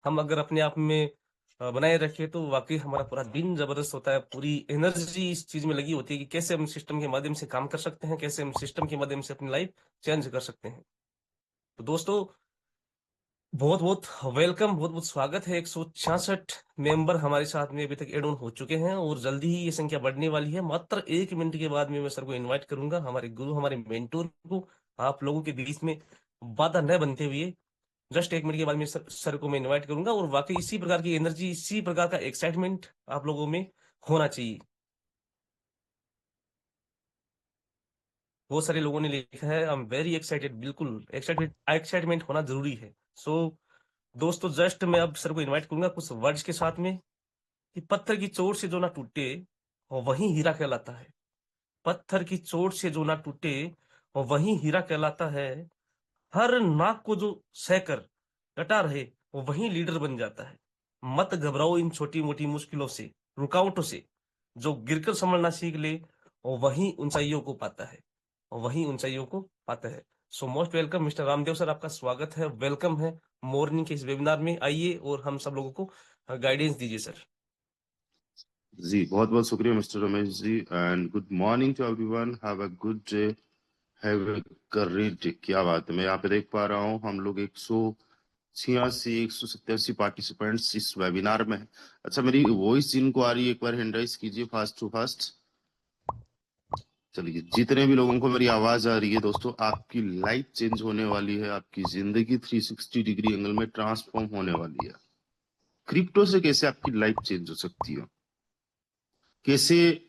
हम अगर अपने आप में बनाए रखें तो वाकई हमारा पूरा दिन जबरदस्त होता है। पूरी एनर्जी इस चीज में लगी होती है कि कैसे हम सिस्टम के माध्यम से काम कर सकते हैं, कैसे हम सिस्टम के माध्यम से अपनी लाइफ चेंज कर सकते हैं। तो दोस्तों, बहुत बहुत वेलकम, बहुत बहुत स्वागत है। 166 मेंबर हमारे साथ में अभी तक एड ऑन हो चुके हैं और जल्दी ही ये संख्या बढ़ने वाली है। मात्र 1 मिनट के बाद में मैं सर को इनवाइट करूंगा, हमारे गुरु, हमारे मेंटोर को, आप लोगों के बीच में बाधा न बनते हुए। जस्ट 1 मिनट के बाद में सर को मैं इनवाइट करूंगा और वाकई इसी प्रकार की एनर्जी, इसी प्रकार का एक्साइटमेंट आप लोगों में होना चाहिए। बहुत सारे लोगों ने लिखा है आई एम वेरी एक्साइटेड। बिल्कुल एक्साइटेड, एक्साइटमेंट होना जरूरी है। सो दोस्तों, जस्ट मैं अब सर को इनवाइट करूंगा कुछ वर्ड्स के साथ में कि पत्थर की चोट से जो ना टूटे वो वही हीरा कहलाता है। पत्थर की चोट से जो ना टूटे वो वही हीरा कहलाता है। हर नाक को जो सहकर डटा रहे वो वही लीडर बन जाता है। मत घबराओ इन छोटी मोटी मुश्किलों से, रुकावटों से। जो गिरकर संभलना सीख ले वो वही ऊंचाइयों को पाता है, और वही ऊंचाइयों को पाता है। So most welcome mister Ramdev sir, आपका स्वागत है, वेलकम है मॉर्निंग के इस वेबिनार में। आइए और हम सब लोगों को गाइडेंस दीजिए सर। जी, बहुत बहुत शुक्रिया mister Ramesh ji, and good morning to everyone. Have a good day, have a great day. क्या बात है, मैं यहाँ पे देख पा रहा हूँ हम लोग 186 पार्टिसिपेंट्स इस वेबिनार में है। अच्छा, मेरी वॉइस जिनको आ रही है एक बार हैंड राइज कीजिए फास्ट टू फास्ट। चलिए, जितने भी लोगों को मेरी आवाज आ रही है दोस्तों, आपकी लाइफ चेंज होने वाली है, आपकी जिंदगी 360 डिग्री एंगल में ट्रांसफॉर्म होने वाली है। क्रिप्टो से कैसे आपकी लाइफ चेंज हो सकती है, कैसे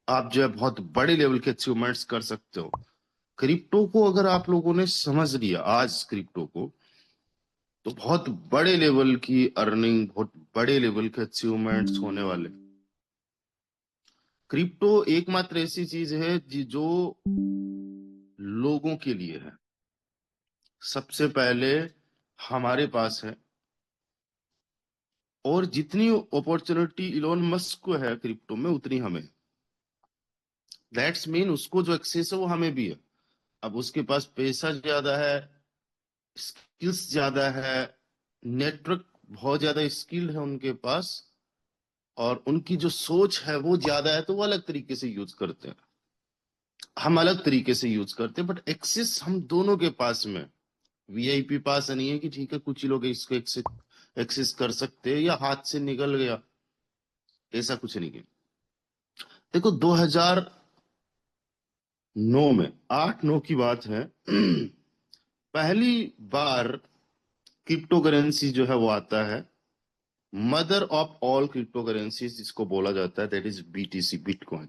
आप जो है बहुत बड़े लेवल के अचीवमेंट्स कर सकते हो। क्रिप्टो को अगर आप लोगों ने समझ लिया आज क्रिप्टो को, तो बहुत बड़े लेवल की अर्निंग, बहुत बड़े लेवल के अचीवमेंट्स होने वाले। क्रिप्टो एकमात्र ऐसी चीज है जो लोगों के लिए है। सबसे पहले हमारे पास है, और जितनी अपॉर्चुनिटी इलोन मस्क को है क्रिप्टो में, उतनी हमें। दैट्स मीन उसको जो एक्सेस है वो हमें भी है। अब उसके पास पैसा ज्यादा है, स्किल्स ज्यादा है, नेटवर्क बहुत ज्यादा स्किल्ड है उनके पास, और उनकी जो सोच है वो ज्यादा है, तो वो अलग तरीके से यूज करते हैं, हम अलग तरीके से यूज करते हैं। बट एक्सेस हम दोनों के पास में, वीआईपी पास नहीं है कि ठीक है कुछ ही लोग इसको एक्सेस एक्सेस कर सकते हैं या हाथ से निकल गया, ऐसा कुछ नहीं है। देखो, 2009 में, 8-9 की बात है, पहली बार क्रिप्टो करेंसी जो है वो आता है। Mother of all crypto currencies जिसको बोला जाता है, दैट इज बीटीसी, बिटकॉइन।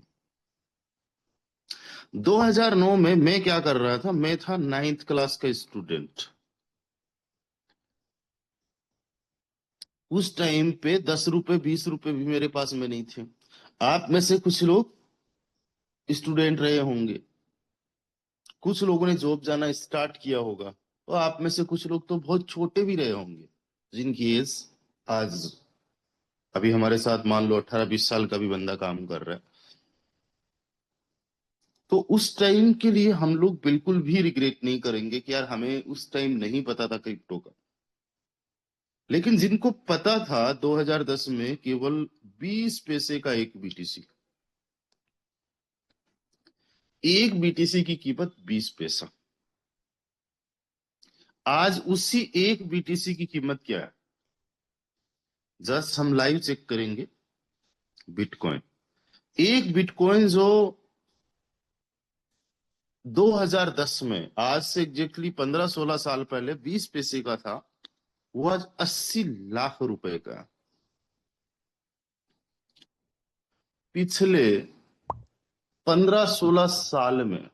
2009 में मैं क्या कर रहा था, मैं था 9th क्लास का स्टूडेंट। उस टाइम पे 10 रुपए 20 रुपए भी मेरे पास में नहीं थे। आप में से कुछ लोग स्टूडेंट रहे होंगे, कुछ लोगों ने जॉब जाना स्टार्ट किया होगा, और आप में से कुछ लोग तो बहुत छोटे भी रहे होंगे, जिनकी एज आज, अभी हमारे साथ मान लो 18-20 साल का भी बंदा काम कर रहा है। तो उस टाइम के लिए हम लोग बिल्कुल भी रिग्रेट नहीं करेंगे कि यार हमें उस टाइम नहीं पता था क्रिप्टो का। लेकिन जिनको पता था, 2010 में केवल 20 पैसे का एक बीटीसी, एक बीटीसी की कीमत 20 पैसा। आज उसी एक बीटीसी की कीमत क्या है, जस्ट हम लाइव चेक करेंगे। बिटकॉइन, एक बिटकॉइन जो 2010 में, आज से एग्जैक्टली 15-16 साल पहले 20 पैसे का था, वो आज 80 लाख रुपए का है। पिछले 15-16 साल में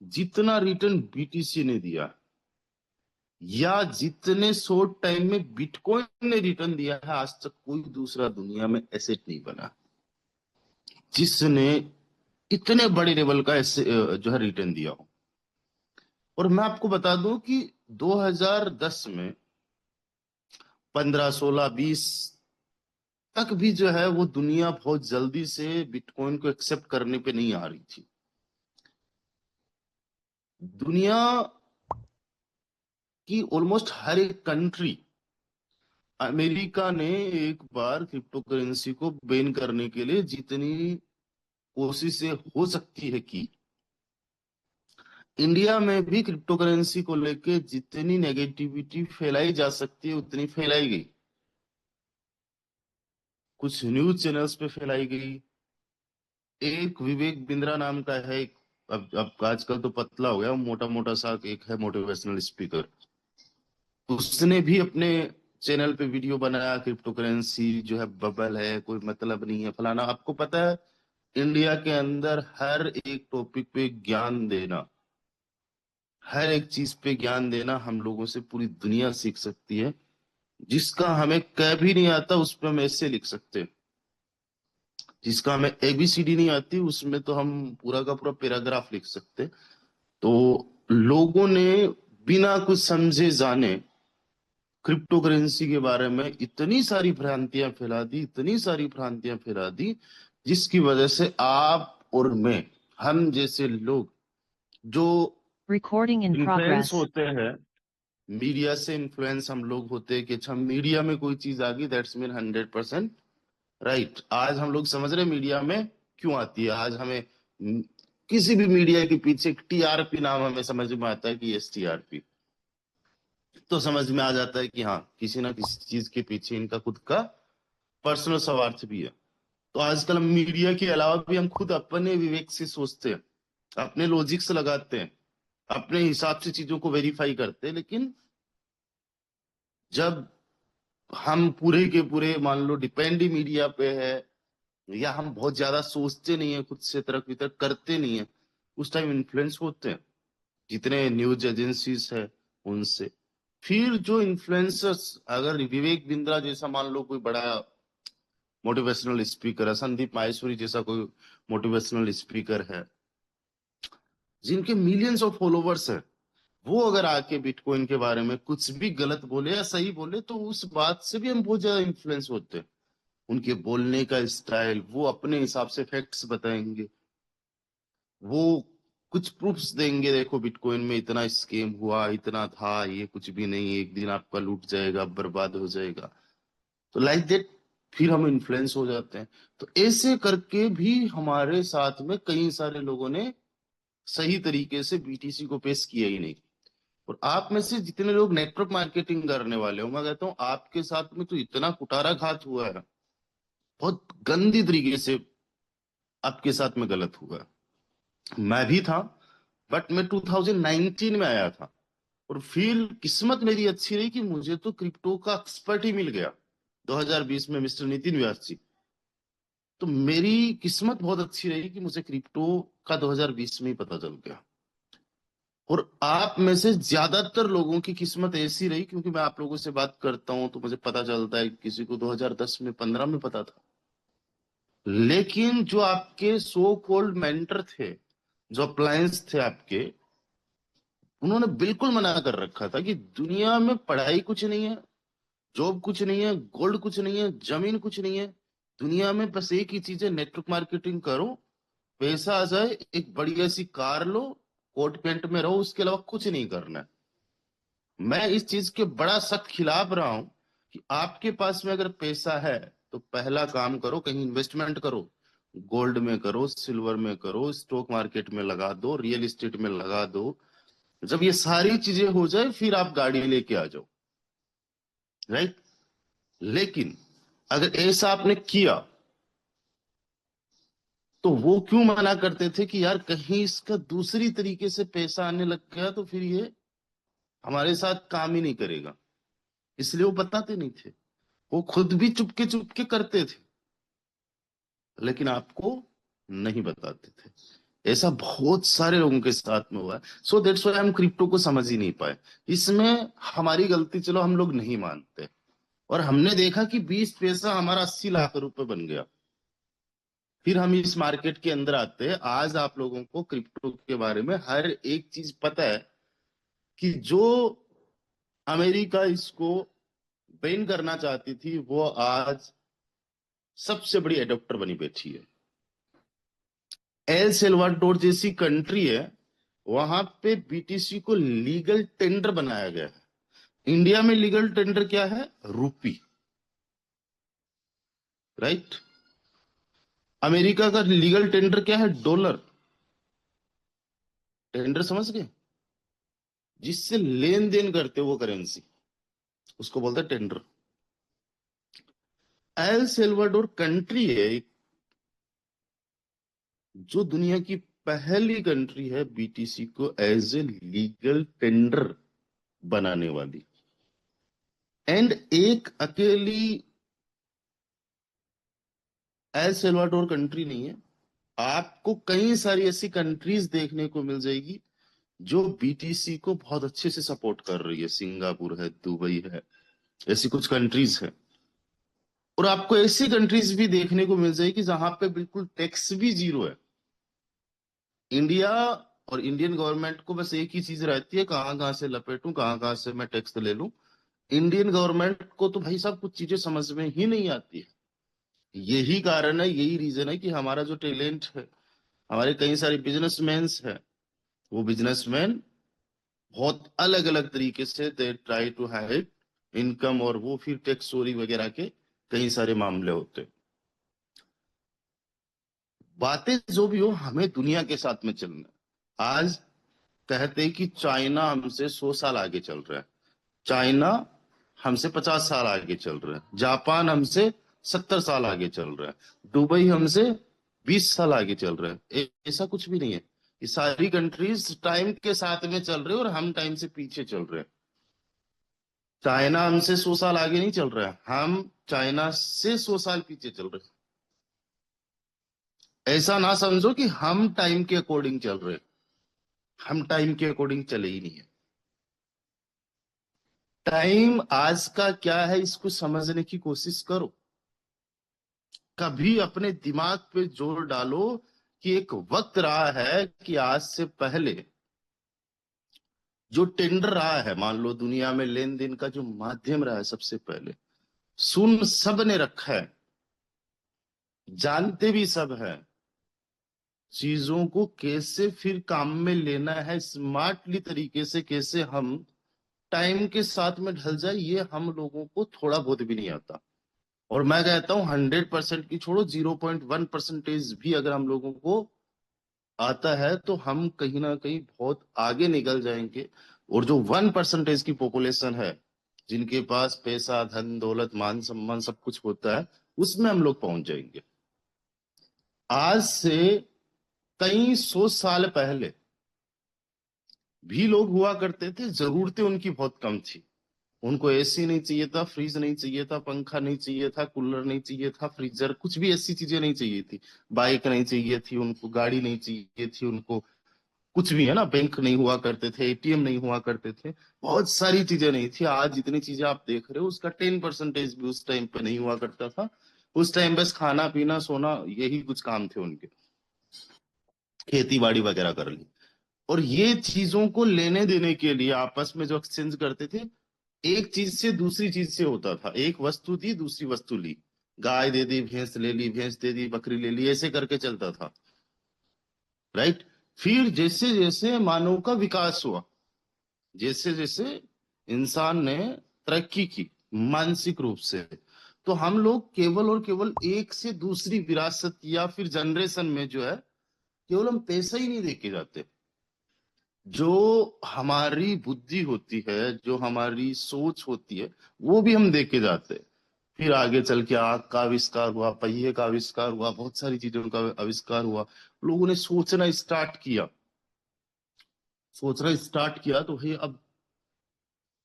जितना रिटर्न बीटीसी ने दिया, या जितने शॉर्ट टाइम में बिटकॉइन ने रिटर्न दिया है, आज तक कोई दूसरा दुनिया में एसेट नहीं बना जिसने इतने बड़े लेवल का ऐसे जो है रिटर्न दिया हो। और मैं आपको बता दूं कि 2010 में 15, 16, 20 तक भी जो है वो दुनिया बहुत जल्दी से बिटकॉइन को एक्सेप्ट करने पे नहीं आ रही थी। दुनिया की ऑलमोस्ट हर एक कंट्री अमेरिका ने एक बार क्रिप्टो करेंसी को बैन करने के लिए जितनी कोशिशें हो सकती है की, इंडिया में भी क्रिप्टो करेंसी को लेके जितनी नेगेटिविटी फैलाई जा सकती है उतनी फैलाई गई। कुछ न्यूज चैनल्स पे फैलाई गई। एक विवेक बिंद्रा नाम का है एक, अब आजकल तो पतला हो गया, मोटा मोटा सा एक है मोटिवेशनल स्पीकर। उसने भी अपने चैनल पे वीडियो बनाया, क्रिप्टो करेंसी जो है बबल है, कोई मतलब नहीं है फलाना। आपको पता है इंडिया के अंदर हर एक टॉपिक पे ज्ञान देना, हर एक चीज पे ज्ञान देना हम लोगों से पूरी दुनिया सीख सकती है। जिसका हमें क भी नहीं आता उस पर हम ऐसे लिख सकते हैं, जिसका हमें एबीसीडी नहीं आती उसमें तो हम पूरा का पूरा पैराग्राफ लिख सकते हैं। तो लोगों ने बिना कुछ समझे जाने क्रिप्टो करेंसी के बारे में इतनी सारी भ्रांतियां फैला दी, इतनी सारी भ्रांतियां फैला दी, जिसकी वजह से आप और मैं, हम जैसे लोग जो Recording in इन्फ्लुएंस progress. होते हैं, मीडिया से इन्फ्लुएंस हम लोग होते हैं कि अच्छा मीडिया में कोई चीज आ गई दैट्स मीन 100% राइट। आज हम लोग समझ रहे हैं मीडिया में क्यों आती है। आज हमें किसी भी मीडिया के पीछे एक टीआरपी नाम हमें समझ में आता है कि एस टीआरपी, तो समझ में आ जाता है कि हाँ किसी ना किसी चीज के पीछे इनका खुद का पर्सनल स्वार्थ भी है। तो आजकल हम मीडिया के अलावा भी हम खुद अपने विवेक से सोचते हैं, अपने लॉजिक से लगाते हैं, अपने हिसाब से चीजों को वेरीफाई करते हैं। लेकिन जब हम पूरे के पूरे मान लो डिपेंड ही मीडिया पे है, या हम बहुत ज्यादा सोचते नहीं है, खुद से तर्क वितर्क करते नहीं है, उस टाइम इन्फ्लुएंस होते हैं जितने न्यूज एजेंसीज है उनसे। फिर जो इन्फ्लुएंसर्स, अगर विवेक बिंद्रा जैसा मान लो कोई बड़ा मोटिवेशनल स्पीकर है, संदीप माहेश्वरी जैसा कोई मोटिवेशनल स्पीकर है, जिनके मिलियंस ऑफ फॉलोवर्स है, वो अगर आके बिटकॉइन के बारे में कुछ भी गलत बोले या सही बोले तो उस बात से भी हम बहुत ज्यादा इन्फ्लुएंस होते हैं। उनके बोलने का स्टाइल, वो अपने हिसाब से फैक्ट्स बताएंगे, वो कुछ प्रूफ्स देंगे, देखो बिटकॉइन में इतना स्कैम हुआ, इतना था, ये कुछ भी नहीं, एक दिन आपका लूट जाएगा, बर्बाद हो जाएगा। तो लाइक दैट फिर हम इन्फ्लुएंस हो जाते हैं। तो ऐसे करके भी हमारे साथ में कई सारे लोगों ने सही तरीके से बीटीसी को पेश किया ही नहीं। और आप में से जितने लोग नेटवर्क मार्केटिंग करने वाले हो, मैं कहता हूँ आपके साथ में तो इतना कुटाराघात हुआ है, बहुत गंदी तरीके से आपके साथ में गलत हुआ है। मैं भी था, बट मैं 2019 में आया था। और फिर किस्मत मेरी अच्छी रही कि मुझे तो क्रिप्टो का एक्सपर्ट ही मिल गया 2020 में, मिस्टर नितिन व्यास जी। तो मेरी किस्मत बहुत अच्छी रही कि मुझे क्रिप्टो का 2020 में ही पता चल गया। और आप में से ज्यादातर लोगों की किस्मत ऐसी रही, क्योंकि मैं आप लोगों से बात करता हूं तो मुझे पता चलता है किसी को 2010 में 15 में पता था। लेकिन जो आपके सो कॉल्ड मेंटर थे, जो अप्लायंस थे आपके, उन्होंने बिल्कुल मना कर रखा था कि दुनिया में पढ़ाई कुछ नहीं है, जॉब कुछ नहीं है, गोल्ड कुछ नहीं है, जमीन कुछ नहीं है। दुनिया में बस एक ही चीज है, नेटवर्क मार्केटिंग करो, पैसा आ जाए, एक बढ़िया सी कार लो, कोट पैंट में रहो, उसके अलावा कुछ नहीं करना है। मैं इस चीज के बड़ा सख्त खिलाफ रहा हूं कि आपके पास में अगर पैसा है तो पहला काम करो, कहीं इन्वेस्टमेंट करो, गोल्ड में करो, सिल्वर में करो, स्टॉक मार्केट में लगा दो, रियल एस्टेट में लगा दो। जब ये सारी चीजें हो जाए फिर आप गाड़ी लेके आ जाओ, राइट। लेकिन अगर ऐसा आपने किया तो वो क्यों मना करते थे कि यार कहीं इसका दूसरी तरीके से पैसा आने लग गया तो फिर ये हमारे साथ काम ही नहीं करेगा। इसलिए वो बताते नहीं थे, वो खुद भी चुपके चुपके करते थे, लेकिन आपको नहीं बताते थे। ऐसा बहुत सारे लोगों के साथ में हुआ है। सो दैट्स व्हाई हम क्रिप्टो को समझ ही नहीं पाए। इसमें हमारी गलती चलो हम लोग नहीं मानते, और हमने देखा कि 20 पैसा हमारा 80 लाख रुपए बन गया। फिर हम इस मार्केट के अंदर आते हैं। आज आप लोगों को क्रिप्टो के बारे में हर एक चीज पता है कि जो अमेरिका इसको बैन करना चाहती थी वो आज सबसे बड़ी एडॉप्टर बनी बैठी है। एल सेल्वाडोर जैसी कंट्री है, वहां पे बीटीसी को लीगल टेंडर बनाया गया है। इंडिया में लीगल टेंडर क्या है? रुपी, राइट। अमेरिका का लीगल टेंडर क्या है? डॉलर। टेंडर समझ गए? जिससे लेन देन करते हो वो करेंसी, उसको बोलते हैं टेंडर। एल सेल्वाडोर कंट्री है एक, जो दुनिया की पहली कंट्री है बीटीसी को एज ए लीगल टेंडर बनाने वाली। एंड एक अकेली एल सेल्वाडोर कंट्री नहीं है, आपको कई सारी ऐसी कंट्रीज देखने को मिल जाएगी जो बीटीसी को बहुत अच्छे से सपोर्ट कर रही है। सिंगापुर है, दुबई है, ऐसी कुछ कंट्रीज है। और आपको ऐसी कंट्रीज भी देखने को मिल जाएगी जहां पे बिल्कुल टैक्स भी जीरो है। इंडिया और इंडियन गवर्नमेंट को बस एक ही चीज रहती है, कहां कहां से लपेटूं, कहां कहां से मैं टैक्स ले लूं। इंडियन गवर्नमेंट को तो भाई साहब कुछ चीजें समझ में ही नहीं आती है। यही कारण है, यही रीजन है कि हमारा जो टैलेंट है, हमारे कई सारे बिजनेसमैन हैं, वो बिजनेसमैन बहुत अलग अलग तरीके से they try to hide income, और वो फिर टैक्स चोरी वगैरह के कई सारे मामले होते हैं। बातें जो भी हो, हमें दुनिया के साथ में चलना है। आज कहते हैं कि चाइना हमसे 100 साल आगे चल रहा है, चाइना हमसे 50 साल आगे चल रहा है, जापान हमसे 70 साल आगे चल रहा है, दुबई हमसे 20 साल आगे चल रहा है। ऐसा कुछ भी नहीं है। ये सारी कंट्रीज टाइम के साथ में चल रहे हैं और हम टाइम से पीछे चल रहे हैं। चाइना हमसे 100 साल आगे नहीं चल रहा है, हम चाइना से 100 साल पीछे चल रहे हैं। ऐसा ना समझो कि हम टाइम के अकॉर्डिंग चल रहे हैं, हम टाइम के अकॉर्डिंग चले ही नहीं है। टाइम आज का क्या है, इसको समझने की कोशिश करो। कभी अपने दिमाग पे जोर डालो कि एक वक्त रहा है कि आज से पहले जो टेंडर रहा है, मान लो दुनिया में लेन देन का जो माध्यम रहा है, सबसे पहले सुन सब ने रखा है, जानते भी सब है, चीजों को कैसे फिर काम में लेना है स्मार्टली तरीके से, कैसे हम टाइम के साथ में ढल जाए, ये हम लोगों को थोड़ा बहुत भी नहीं आता। और मैं कहता हूं 100% की छोड़ो, 0.1% भी अगर हम लोगों को आता है तो हम कहीं ना कहीं बहुत आगे निकल जाएंगे। और जो 1% की पॉपुलेशन है, जिनके पास पैसा, धन दौलत, मान सम्मान सब कुछ होता है, उसमें हम लोग पहुंच जाएंगे। आज से कई 100 साल पहले भी लोग हुआ करते थे, जरूरतें उनकी बहुत कम थी। उनको एसी नहीं चाहिए था, फ्रिज नहीं चाहिए था, पंखा नहीं चाहिए था, कूलर नहीं चाहिए था, फ्रीजर, कुछ भी ऐसी चीजें नहीं चाहिए थी। बाइक नहीं चाहिए थी उनको, गाड़ी नहीं चाहिए थी उनको, कुछ भी है ना, बैंक नहीं हुआ करते थे, एटीएम नहीं हुआ करते थे, बहुत सारी चीजें नहीं थी। आज जितनी चीजें आप देख रहे हो उसका 10% भी उस टाइम पे नहीं हुआ करता था। उस टाइम बस खाना पीना सोना यही कुछ काम थे उनके, खेती बाड़ी वगैरह कर ली। और ये चीजों को लेने देने के लिए आपस में जो एक्सचेंज करते थे, एक चीज से दूसरी चीज से होता था। एक वस्तु दी, दूसरी वस्तु ली, गाय दे दी, भैंस ले ली, भैंस दे दी, बकरी ले ली, ऐसे करके चलता था, राइट। फिर जैसे जैसे मानव का विकास हुआ, जैसे जैसे इंसान ने तरक्की की मानसिक रूप से, तो हम लोग केवल और केवल एक से दूसरी विरासत या फिर जनरेशन में जो है, केवल हम पैसा ही नहीं देके जाते। जो हमारी बुद्धि होती है, जो हमारी सोच होती है, वो भी हम देके जाते हैं। फिर आगे चल के आग का आविष्कार हुआ, पहिए का आविष्कार हुआ, बहुत सारी चीजों का आविष्कार हुआ। लोगों ने सोचना स्टार्ट किया, सोचना स्टार्ट किया, तो भाई अब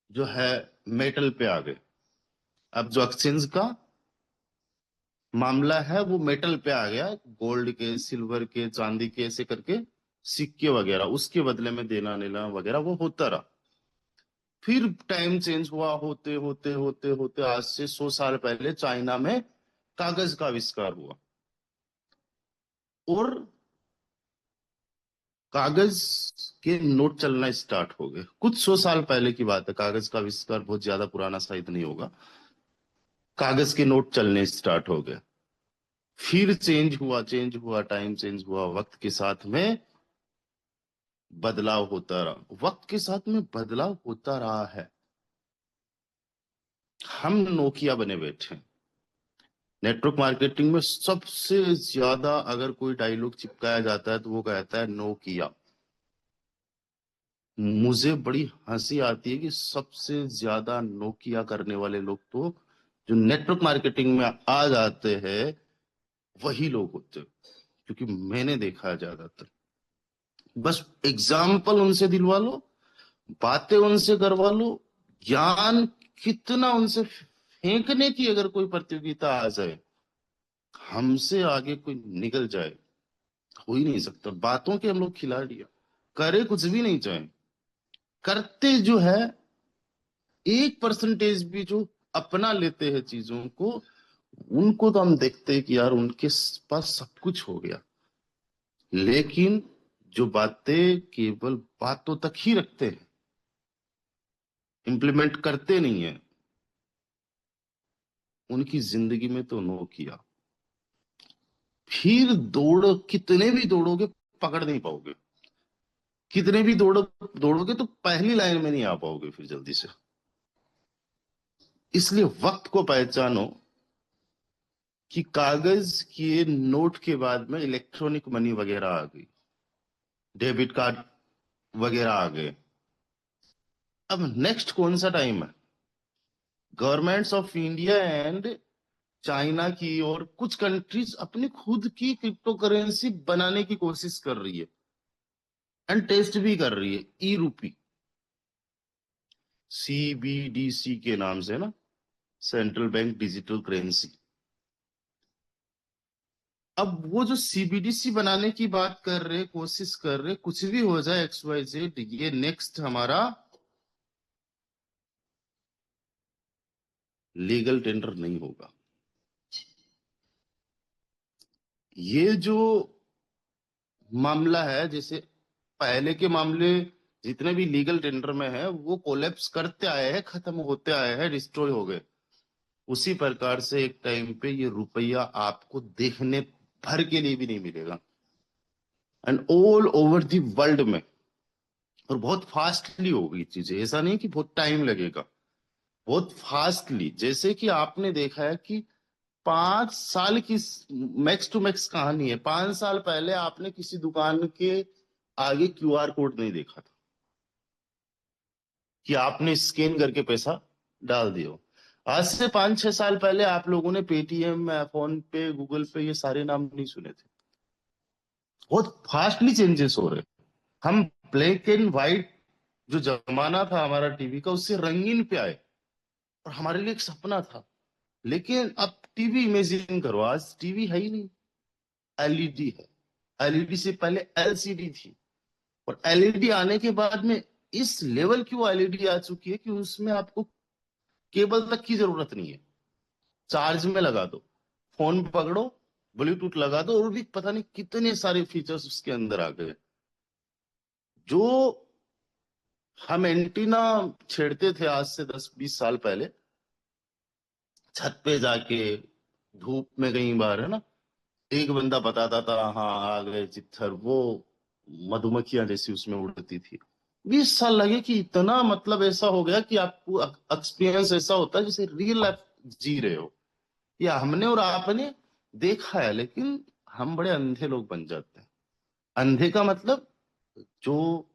जो है मेटल पे आ गए। अब जो एक्सचेंज का मामला है वो मेटल पे आ गया, गोल्ड के, सिल्वर के, चांदी के, ऐसे करके सिक्के वगैरह, उसके बदले में देना लेना वगैरह वो होता रहा। फिर टाइम चेंज हुआ, होते होते होते होते आज से 100 साल पहले चाइना में कागज का आविष्कार हुआ। और कागज के नोट चलना स्टार्ट हो गए। कुछ 100 साल पहले की बात है, कागज का आविष्कार बहुत ज्यादा पुराना शायद नहीं होगा। कागज के नोट चलने स्टार्ट हो गए। फिर चेंज हुआ, चेंज हुआ, टाइम चेंज हुआ, वक्त के साथ में बदलाव होता रहा, वक्त के साथ में बदलाव होता रहा है। हम नोकिया बने बैठे हैं। नेटवर्क मार्केटिंग में सबसे ज्यादा अगर कोई डायलॉग चिपकाया जाता है तो वो कहता है नोकिया। मुझे बड़ी हंसी आती है कि सबसे ज्यादा नोकिया करने वाले लोग तो जो नेटवर्क मार्केटिंग में आ जाते हैं वही लोग होते हैं, क्योंकि मैंने देखा है ज्यादातर। बस एग्जाम्पल उनसे दिलवा लो, बातें उनसे करवा लो, ज्ञान कितना उनसे फेंकने की अगर कोई प्रतियोगिता आ जाए, हमसे आगे कोई निकल जाए, हो ही नहीं सकता। बातों के हम लोग खिलाड़ी हैं, करे कुछ भी नहीं चाहे, करते जो है 1% भी जो अपना लेते हैं चीजों को, उनको तो हम देखते हैं कि यार उनके पास सब कुछ हो गया। लेकिन जो बातें केवल बातों तक ही रखते हैं, इम्प्लीमेंट करते नहीं है, उनकी जिंदगी में तो नो किया। फिर दौड़ कितने भी दौड़ोगे पकड़ नहीं पाओगे, कितने भी दौड़ोगे तो पहली लाइन में नहीं आ पाओगे फिर जल्दी से। इसलिए वक्त को पहचानो कि कागज के नोट के बाद में इलेक्ट्रॉनिक मनी वगैरह आ गई, डेबिट कार्ड वगैरह आ गए। अब नेक्स्ट कौन सा टाइम है? Governments of India and China की और कुछ कंट्रीज अपनी खुद की क्रिप्टो करेंसी बनाने की कोशिश कर रही है एंड टेस्ट भी कर रही है, ई रूपी, सीबीडीसी के नाम से ना, सेंट्रल बैंक डिजिटल करेंसी। अब वो जो सीबीडीसी बनाने की बात कर रहे, कोशिश कर रहे, कुछ भी हो जाए एक्स वाई जेड, ये नेक्स्ट हमारा लीगल टेंडर नहीं होगा। ये जो मामला है, जैसे पहले के मामले जितने भी लीगल टेंडर में है वो कोलैप्स करते आए हैं, खत्म होते आए हैं, डिस्ट्रॉय हो गए। उसी प्रकार से एक टाइम पे ये रुपया आपको देखने भर के लिए भी नहीं मिलेगा, and all over the world में। और बहुत फास्टली होगी चीजें, ऐसा नहीं कि बहुत टाइम लगेगा, बहुत फास्टली। जैसे कि आपने देखा है कि 5 साल की मैक्स टू मैक्स कहानी है, 5 साल पहले आपने किसी दुकान के आगे क्यूआर कोड नहीं देखा था कि आपने स्कैन करके पैसा डाल दियो। आज से 5-6 साल पहले आप लोगों ने पेटीएम, फोन पे, गूगल पे, ये सारे नाम नहीं सुने थे। बहुत फास्टली चेंजेस हो रहे हैं। हम ब्लैक एंड व्हाइट जो जमाना था हमारा टीवी का, उससे रंगीन पे आए, और हमारे लिए एक सपना था। लेकिन अब टीवी इमेजिन करो, आज टीवी है ही नहीं, एलईडी है। एलईडी से पहले एलसीडी थी, और एलईडी आने के बाद में इस लेवल की वो एलईडी आ चुकी है कि उसमें आपको केबल तक की जरूरत नहीं है, चार्ज में लगा दो, फोन पकड़ो, ब्लूटूथ लगा दो, और भी पता नहीं कितने सारे फीचर्स उसके अंदर आ गए। जो हम एंटीना छेड़ते थे आज से 10-20 साल पहले, छत पे जाके धूप में कहीं बाहर, है ना, एक बंदा बताता था हाँ आ गए चित्थर, वो मधुमक्खियां जैसी उसमें उड़ती थी। 20 साल लगे कि इतना मतलब ऐसा हो गया कि आपको एक्सपीरियंस ऐसा होता है जैसे रियल लाइफ जी रहे हो। या हमने और आपने देखा है, लेकिन हम बड़े अंधे लोग बन जाते हैं। अंधे का मतलब जो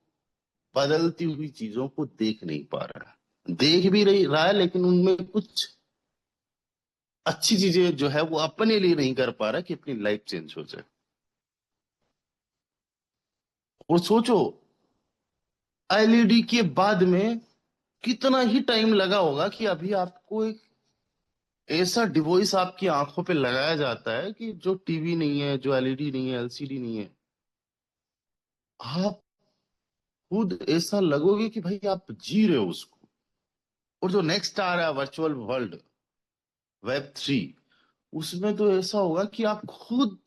बदलती हुई चीजों को देख नहीं पा रहा है, देख भी रही रहा है लेकिन उनमें कुछ अच्छी चीजें जो है वो अपने लिए नहीं कर पा रहा कि अपनी लाइफ चेंज हो जाए। और सोचो, एलईडी के बाद में कितना ही टाइम लगा होगा कि अभी आपको एक ऐसा डिवाइस आपकी आंखों पे लगाया जाता है कि जो टीवी नहीं है, जो एलईडी नहीं है, एलसीडी नहीं है, आप खुद ऐसा लगोगे कि भाई आप जी रहे हो उसको। और जो नेक्स्ट आ रहा है वर्चुअल वर्ल्ड, वेब 3, उसमें तो ऐसा होगा कि आप खुद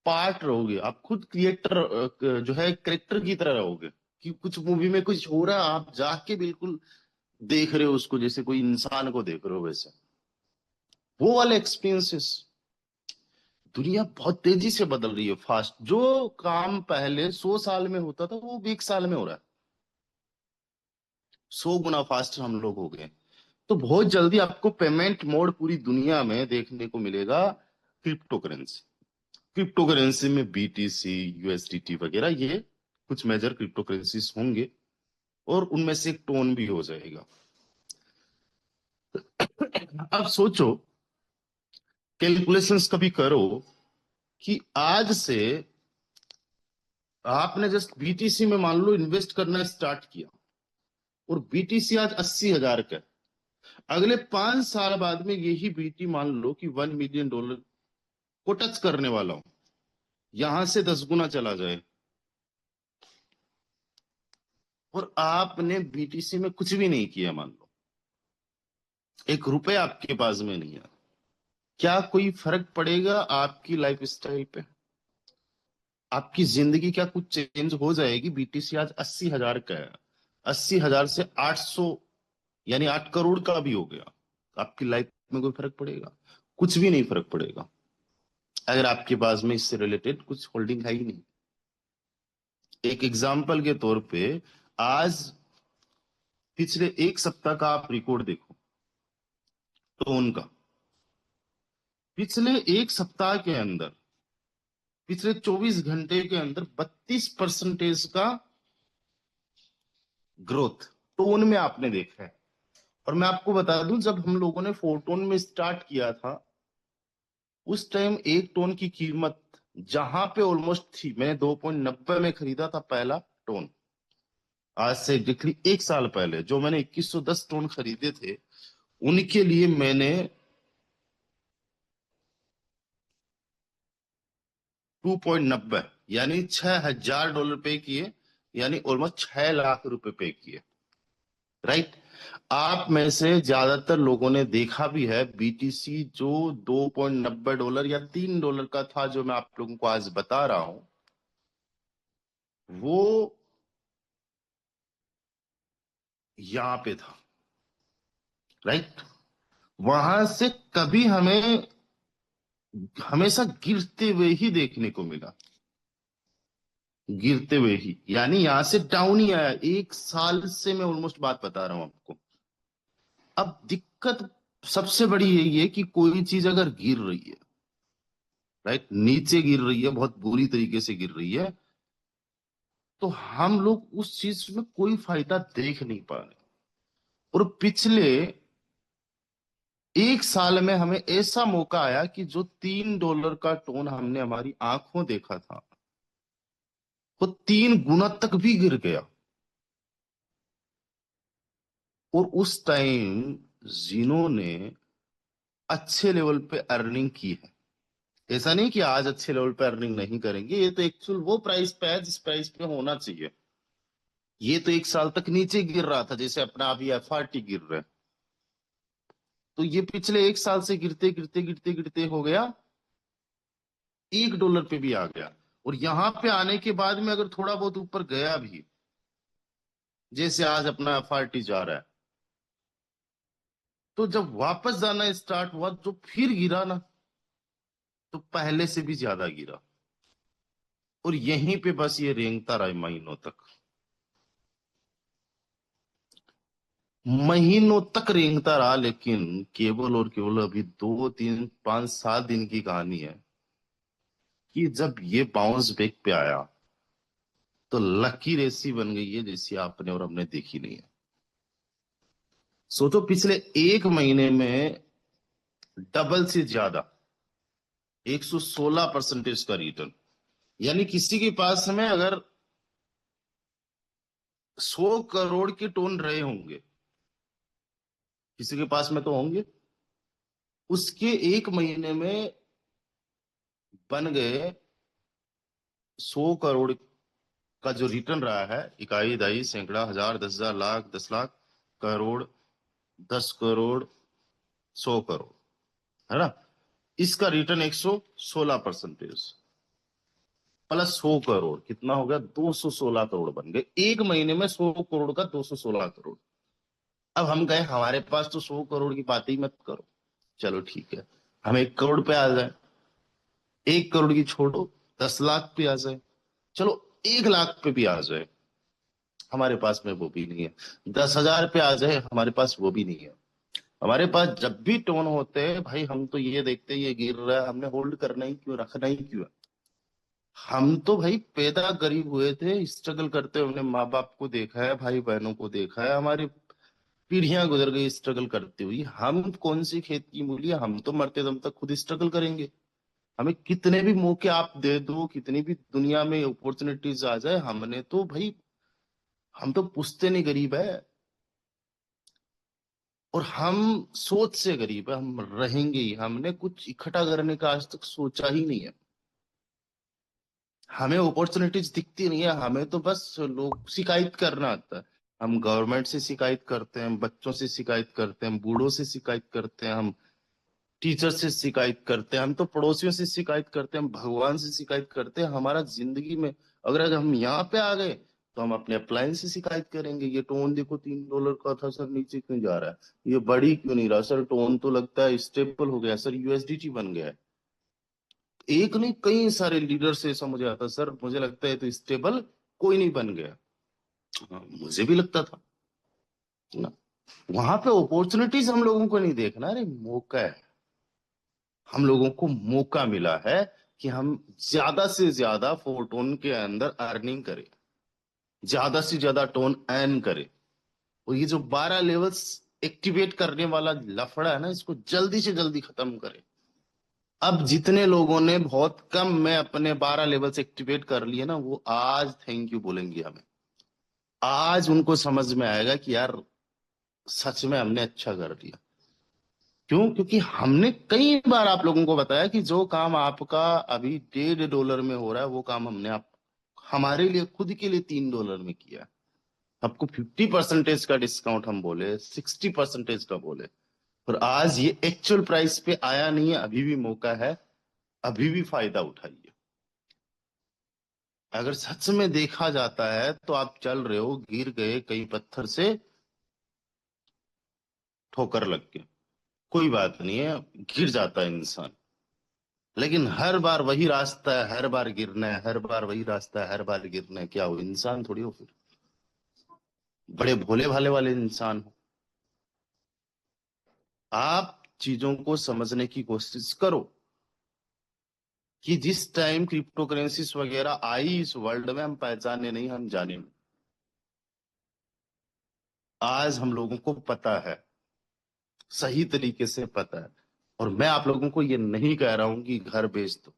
पार्ट रहोगे, आप खुद क्रिएटर जो है कैरेक्टर की तरह रहोगे, कि कुछ मूवी में कुछ हो रहा है, आप जाके बिल्कुल देख रहे हो उसको, जैसे कोई इंसान को देख रहे हो वैसे। वो वाले एक्सपीरियंसेस। दुनिया बहुत तेजी से बदल रही है, फास्ट। जो काम पहले 100 साल में होता था वो भी 1 साल में हो रहा है। 100 गुना फास्ट हम लोग हो गए। तो बहुत जल्दी आपको पेमेंट मोड पूरी दुनिया में देखने को मिलेगा क्रिप्टो करेंसी। क्रिप्टो करेंसी में बीटीसी, यूएसडीटी वगैरह, ये कुछ मेजर क्रिप्टो करेंसीज होंगे, और उनमें से एक टोन भी हो जाएगा। अब सोचो, कैलकुलेशंस कभी करो कि आज से आपने जस्ट बीटीसी में मान लो इन्वेस्ट करना स्टार्ट किया, और बीटीसी आज 80,000 का है। अगले 5 साल बाद में यही बीटी मान लो कि $1 मिलियन को टच करने वाला हो, यहां से 10 गुना चला जाए, और आपने बीटीसी में कुछ भी नहीं किया, मान लो 1 रुपए आपके पास में नहीं है, क्या कोई फर्क पड़ेगा आपकी लाइफ स्टाइल पे? आपकी जिंदगी क्या कुछ चेंज हो जाएगी? बीटीसी आज 80,000 का है, 80,000 से 800 यानी 8 करोड़ का भी हो गया, आपकी लाइफ में कोई फर्क पड़ेगा? कुछ भी नहीं फर्क पड़ेगा, अगर आपके पास में इससे रिलेटेड कुछ होल्डिंग है ही नहीं। एक एग्जाम्पल के तौर पे, आज पिछले 1 सप्ताह का आप रिकॉर्ड देखो टोन का। पिछले 1 सप्ताह के अंदर, पिछले 24 घंटे के अंदर 32% का ग्रोथ टोन में आपने देखा है। और मैं आपको बता दूं, जब हम लोगों ने फोरटोन में स्टार्ट किया था, उस टाइम एक टोन की कीमत जहां पे ऑलमोस्ट थी, मैंने 2.90 में खरीदा था पहला टोन। आज से एग्जैक्टली 1 साल पहले जो मैंने 2110 टोन खरीदे थे, उनके लिए मैंने 2.90 यानी $6,000 पे किए, यानी ऑलमोस्ट 6 लाख रुपए पे किए। राइट। आप में से ज्यादातर लोगों ने देखा भी है बीटीसी जो $2.90 या $3 का था, जो मैं आप लोगों को आज बता रहा हूं, वो यहां पे था। राइट। वहां से कभी हमें हमेशा गिरते हुए ही देखने को मिला, गिरते हुए ही, यानी यहां से डाउन ही आया। 1 साल से मैं ऑलमोस्ट बात बता रहा हूं आपको। अब दिक्कत सबसे बड़ी यही है कि कोई चीज अगर गिर रही है, राइट, नीचे गिर रही है, बहुत बुरी तरीके से गिर रही है, तो हम लोग उस चीज में कोई फायदा देख नहीं पा रहे। और पिछले 1 साल में हमें ऐसा मौका आया कि जो $3 का टोन हमने हमारी आंखों देखा था, वो 3 गुना तक भी गिर गया। और उस टाइम जिनो ने अच्छे लेवल पे अर्निंग की है। ऐसा नहीं कि आज अच्छे लेवल पे अर्निंग नहीं करेंगे, ये तो एक्चुअल वो प्राइस पे है जिस प्राइस पे होना चाहिए। ये तो 1 साल तक नीचे गिर रहा था, जैसे अपना अभी एफआरटी गिर रहा है। तो ये पिछले 1 साल से गिरते गिरते गिरते गिरते हो गया, $1 पे भी आ गया। और यहां पे आने के बाद में अगर थोड़ा बहुत ऊपर गया भी, जैसे आज अपना एफआरटी जा रहा है, तो जब वापस जाना स्टार्ट हुआ, जो फिर गिरा ना, तो पहले से भी ज्यादा गिरा। और यहीं पे बस ये रेंगता रहा महीनों तक, महीनों तक रेंगता रहा। लेकिन केवल और केवल अभी 2 3 5 7 दिन की कहानी है कि जब ये बाउंस बैक पे आया, तो लकीर ऐसी बन गई है जैसी आपने और हमने देखी नहीं है। सोचो, पिछले 1 महीने में डबल से ज्यादा, 116% का रिटर्न। यानी किसी के पास में अगर 100 करोड़ के टोन रहे होंगे, किसी के पास में तो होंगे, उसके 1 महीने में बन गए 100 करोड़ का जो रिटर्न रहा है, इकाई, दहाई, सैकड़ा, हजार, 10,000, लाख, 10 लाख, करोड़, 10 करोड़, 100 करोड़, है ना? इसका रिटर्न 116% प्लस 100 करोड़, कितना हो गया? 216 करोड़ बन गए 1 महीने में। 100 करोड़ का 216 करोड़। अब हम कहे हमारे पास तो 100 करोड़ की बात ही मत करो, चलो ठीक है, हम 1 करोड़ पे आ जाए, 1 करोड़ की छोड़ो, 10 लाख पे आ जाए, चलो 1 लाख पे भी आ जाए, हमारे पास में वो भी नहीं है। 10,000 पे आ जाए, हमारे पास वो भी नहीं है। हमारे पास जब भी टोन होते हैं भाई, हम तो ये देखते हैं ये गिर रहा है, हमने होल्ड करना ही क्यों, रखना ही क्यों है। हम तो भाई पैदा गरीब हुए थे, स्ट्रगल करते हुए हमने माँ बाप को देखा है, भाई बहनों को देखा है, हमारी पीढ़ियां गुजर गई स्ट्रगल करते हुए। हम कौन सी खेत की मूली है, हम तो मरते दम तक खुद स्ट्रगल करेंगे। हमें कितने भी मौके आप दे दो, कितनी भी दुनिया में अपॉर्चुनिटीज आ जाए, हमने तो भाई, हम तो पुश्ते नहीं गरीब है। और हम सोच से गरीब है, हम रहेंगे ही, हमने कुछ इकट्ठा करने का आज तक सोचा ही नहीं है। हमें अपॉर्चुनिटीज दिखती नहीं है, हमें तो बस लोग शिकायत करना आता है। हम गवर्नमेंट से शिकायत करते हैं, बच्चों से शिकायत करते हैं, बूढ़ों से शिकायत करते हैं, हम टीचर से शिकायत करते हैं, हम तो पड़ोसियों से शिकायत करते हैं, हम भगवान से शिकायत करते हैं। हमारा जिंदगी में अगर हम यहाँ पे आ गए तो हम अपने अप्लायंस से शिकायत करेंगे, ये टोन देखो $3 का था सर, नीचे क्यों जा रहा है, ये बढ़ी क्यों नहीं रहा सर, टोन तो लगता है स्टेबल हो गया सर, यूएसडीटी बन गया है। एक नहीं, कई सारे लीडर से ऐसा मुझे आता सर, मुझे लगता है तो स्टेबल कोई नहीं बन गया। हाँ, मुझे भी लगता था ना। वहां पे अपॉर्चुनिटीज हम लोगों को नहीं देखना, अरे मौका है। हम लोगों को मौका मिला है कि हम ज्यादा से ज्यादा फोटोन के अंदर अर्निंग करें, ज्यादा से ज्यादा टोन अर्न करें। और ये जो 12 लेवल्स एक्टिवेट करने वाला लफड़ा है ना, इसको जल्दी से जल्दी खत्म करें। अब जितने लोगों ने बहुत कम में अपने 12 लेवल्स एक्टिवेट कर लिए ना, वो आज थैंक यू बोलेंगे हमें। आज उनको समझ में आएगा कि यार सच में हमने अच्छा कर लिया। क्यों? क्योंकि हमने कई बार आप लोगों को बताया कि जो काम आपका अभी $1.5 में हो रहा है, वो काम हमने आप हमारे लिए खुद के लिए $3 में किया। आपको 50% का डिस्काउंट हम बोले, 60% का बोले, और आज ये एक्चुअल प्राइस पे आया नहीं है। अभी भी मौका है, अभी भी फायदा उठाइए। अगर सच में देखा जाता है तो आप चल रहे हो, गिर गए कई पत्थर से, ठोकर लग के, कोई बात नहीं है, गिर जाता है इंसान। लेकिन हर बार वही रास्ता है, हर बार गिरना है, हर बार वही रास्ता है, हर बार गिरना है, क्या हो, इंसान थोड़ी हो फिर, बड़े भोले भाले वाले इंसान हो। आप चीजों को समझने की कोशिश करो कि जिस टाइम क्रिप्टो करेंसीज वगैरह आई इस वर्ल्ड में, हम पहचाने नहीं, हम जाने में। आज हम लोगों को पता है, सही तरीके से पता है। और मैं आप लोगों को ये नहीं कह रहा हूं कि घर बेच दो,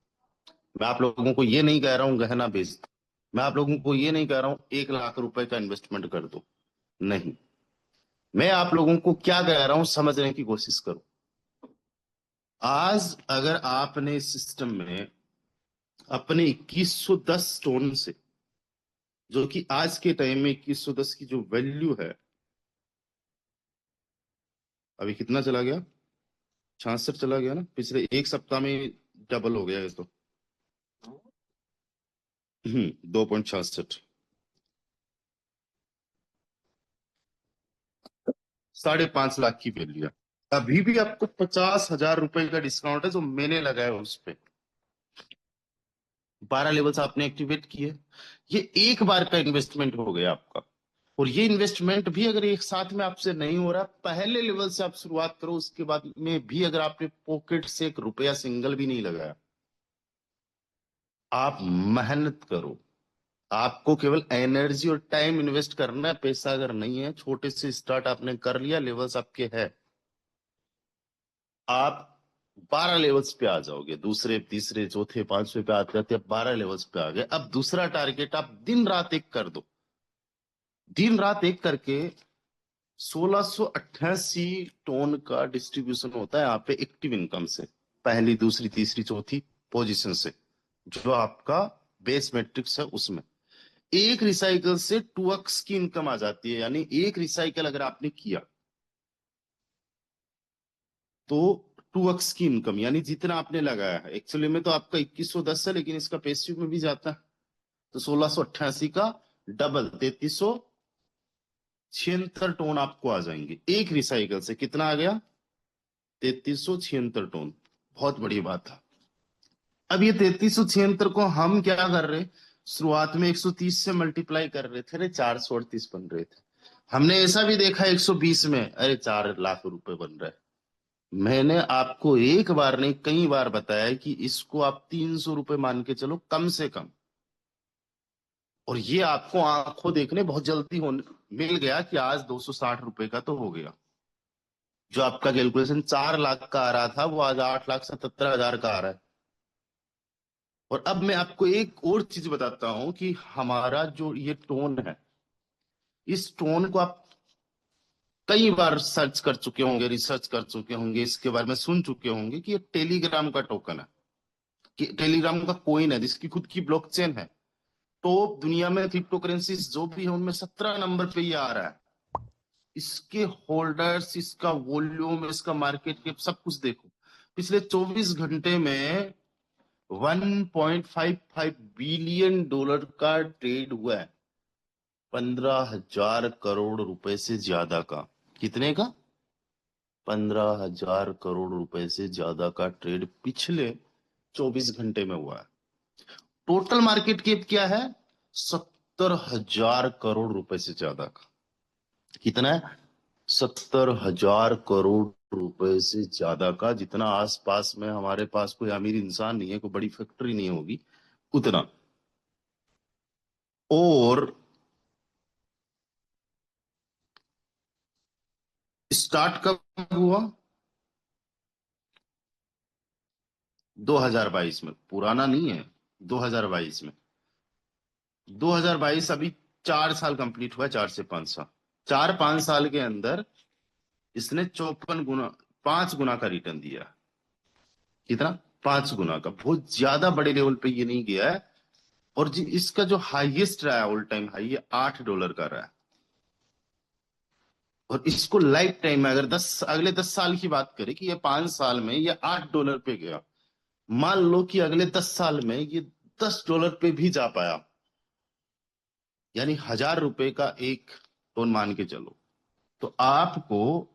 मैं आप लोगों को ये नहीं कह रहा हूं गहना बेच दो, मैं आप लोगों को ये नहीं कह रहा हूं 1 लाख रुपए का इन्वेस्टमेंट कर दो। नहीं, मैं आप लोगों को क्या कह रहा हूं, समझने की कोशिश करो। आज अगर आपने इस सिस्टम में अपने 2110 टोन से, जो कि आज के टाइम में 2110 की जो वैल्यू है, अभी कितना चला गया, 66 चला गया ना, पिछले एक सप्ताह में डबल हो गया ये तो। 2.66, 5.5 लाख की वैल्यू है। अभी भी आपको 50,000 रुपए का डिस्काउंट है जो मैंने लगाया उस पे। 12 लेवल्स आपने एक्टिवेट किए, ये एक बार का इन्वेस्टमेंट हो गया आपका। और ये इन्वेस्टमेंट भी अगर एक साथ में आपसे नहीं हो रहा, पहले लेवल से आप शुरुआत करो, उसके बाद में भी अगर आपने पॉकेट से एक रुपया सिंगल भी नहीं लगाया, आप मेहनत करो। आपको केवल एनर्जी और टाइम इन्वेस्ट करना है, पैसा अगर नहीं है, छोटे से स्टार्ट आपने कर लिया, लेवल्स आपके है, आप 12 लेवल्स पे आ जाओगे, दूसरे तीसरे चौथे पांचवे पे आते आते 12 लेवल्स पे आ गए। अब दूसरा टारगेट आप दिन रात एक कर दो, दिन रात एक करके 1688 टोन का डिस्ट्रीब्यूशन होता है यहाँ पे एक्टिव इनकम से, पहली दूसरी तीसरी चौथी पोजीशन से, जो आपका बेस मैट्रिक्स है उसमें। एक रिसाइकल से 2x की इनकम आ जाती है, यानी एक रिसाइकल अगर आपने किया तो 2x की इनकम, यानी जितना आपने लगाया है। एक्चुअली में तो आपका 2110 है, लेकिन इसका पैसिव में भी जाता है, तो 1688 का डबल 3376 टोन आपको आ जाएंगे एक रिसाइकल से। कितना आ गया? 3376 टोन। बहुत बड़ी बात है। अब ये 3376 को हम क्या कर रहे, शुरुआत में 130 से मल्टीप्लाई कर रहे थे, 438 बन रहे थे। हमने ऐसा भी देखा 120 में अरे 4 लाख रुपए बन रहा है। मैंने आपको एक बार नहीं कई बार बताया कि इसको आप 300 रुपए मान के चलो कम से कम। और ये आपको आंखों देखने बहुत जल्दी होने मिल गया कि आज 260 रुपए का तो हो गया। जो आपका कैलकुलेशन 4 लाख का आ रहा था वो आज 8,77,000 का आ रहा है। और अब मैं आपको एक और चीज बताता हूं कि हमारा जो ये टोन है, इस टोन को आप कई बार सर्च कर चुके होंगे, रिसर्च कर चुके होंगे, इसके बारे में सुन चुके होंगे कि ये टेलीग्राम का टोकन है, कि टेलीग्राम का कोइन है जिसकी खुद की ब्लॉकचेन है। तो दुनिया में क्रिप्टो करेंसीज जो भी है उनमें 17 नंबर पे ये आ रहा है। इसके होल्डर्स, इसका वॉल्यूम, इसका मार्केट कैप सब कुछ देखो। पिछले 24 घंटे में 1.55 बिलियन डॉलर का ट्रेड हुआ है। 15,000 करोड़ रुपए से ज्यादा का। कितने का? 15,000 करोड़ रुपए से ज्यादा का ट्रेड पिछले 24 घंटे में हुआ है। टोटल मार्केट कैप क्या है? 70,000 करोड़ रुपए से ज्यादा का। कितना है? 70,000 करोड़ रुपए से ज्यादा का। जितना आसपास में हमारे पास कोई अमीर इंसान नहीं है, कोई बड़ी फैक्ट्री नहीं होगी उतना। और स्टार्ट कब हुआ? 2022 में। पुराना नहीं है, 2022 में। 2022 अभी 4 साल कंप्लीट हुआ है, 4 से 5 साल। 4-5 साल के अंदर इसने 54 गुना, 5 गुना का रिटर्न दिया। कितना? 5 गुना का। बहुत ज्यादा बड़े लेवल पे ये नहीं गया है। और जी इसका जो हाईएस्ट रहा है, ऑल टाइम हाई, ये $8 का रहा है। और इसको लाइफ टाइम में अगर अगले 10 साल की बात करें कि ये 5 साल में ये $8 पे गया, मान लो कि अगले 10 साल में ये $10 पे भी जा पाया, यानी $1,000 का एक टोन मान के चलो, तो आपको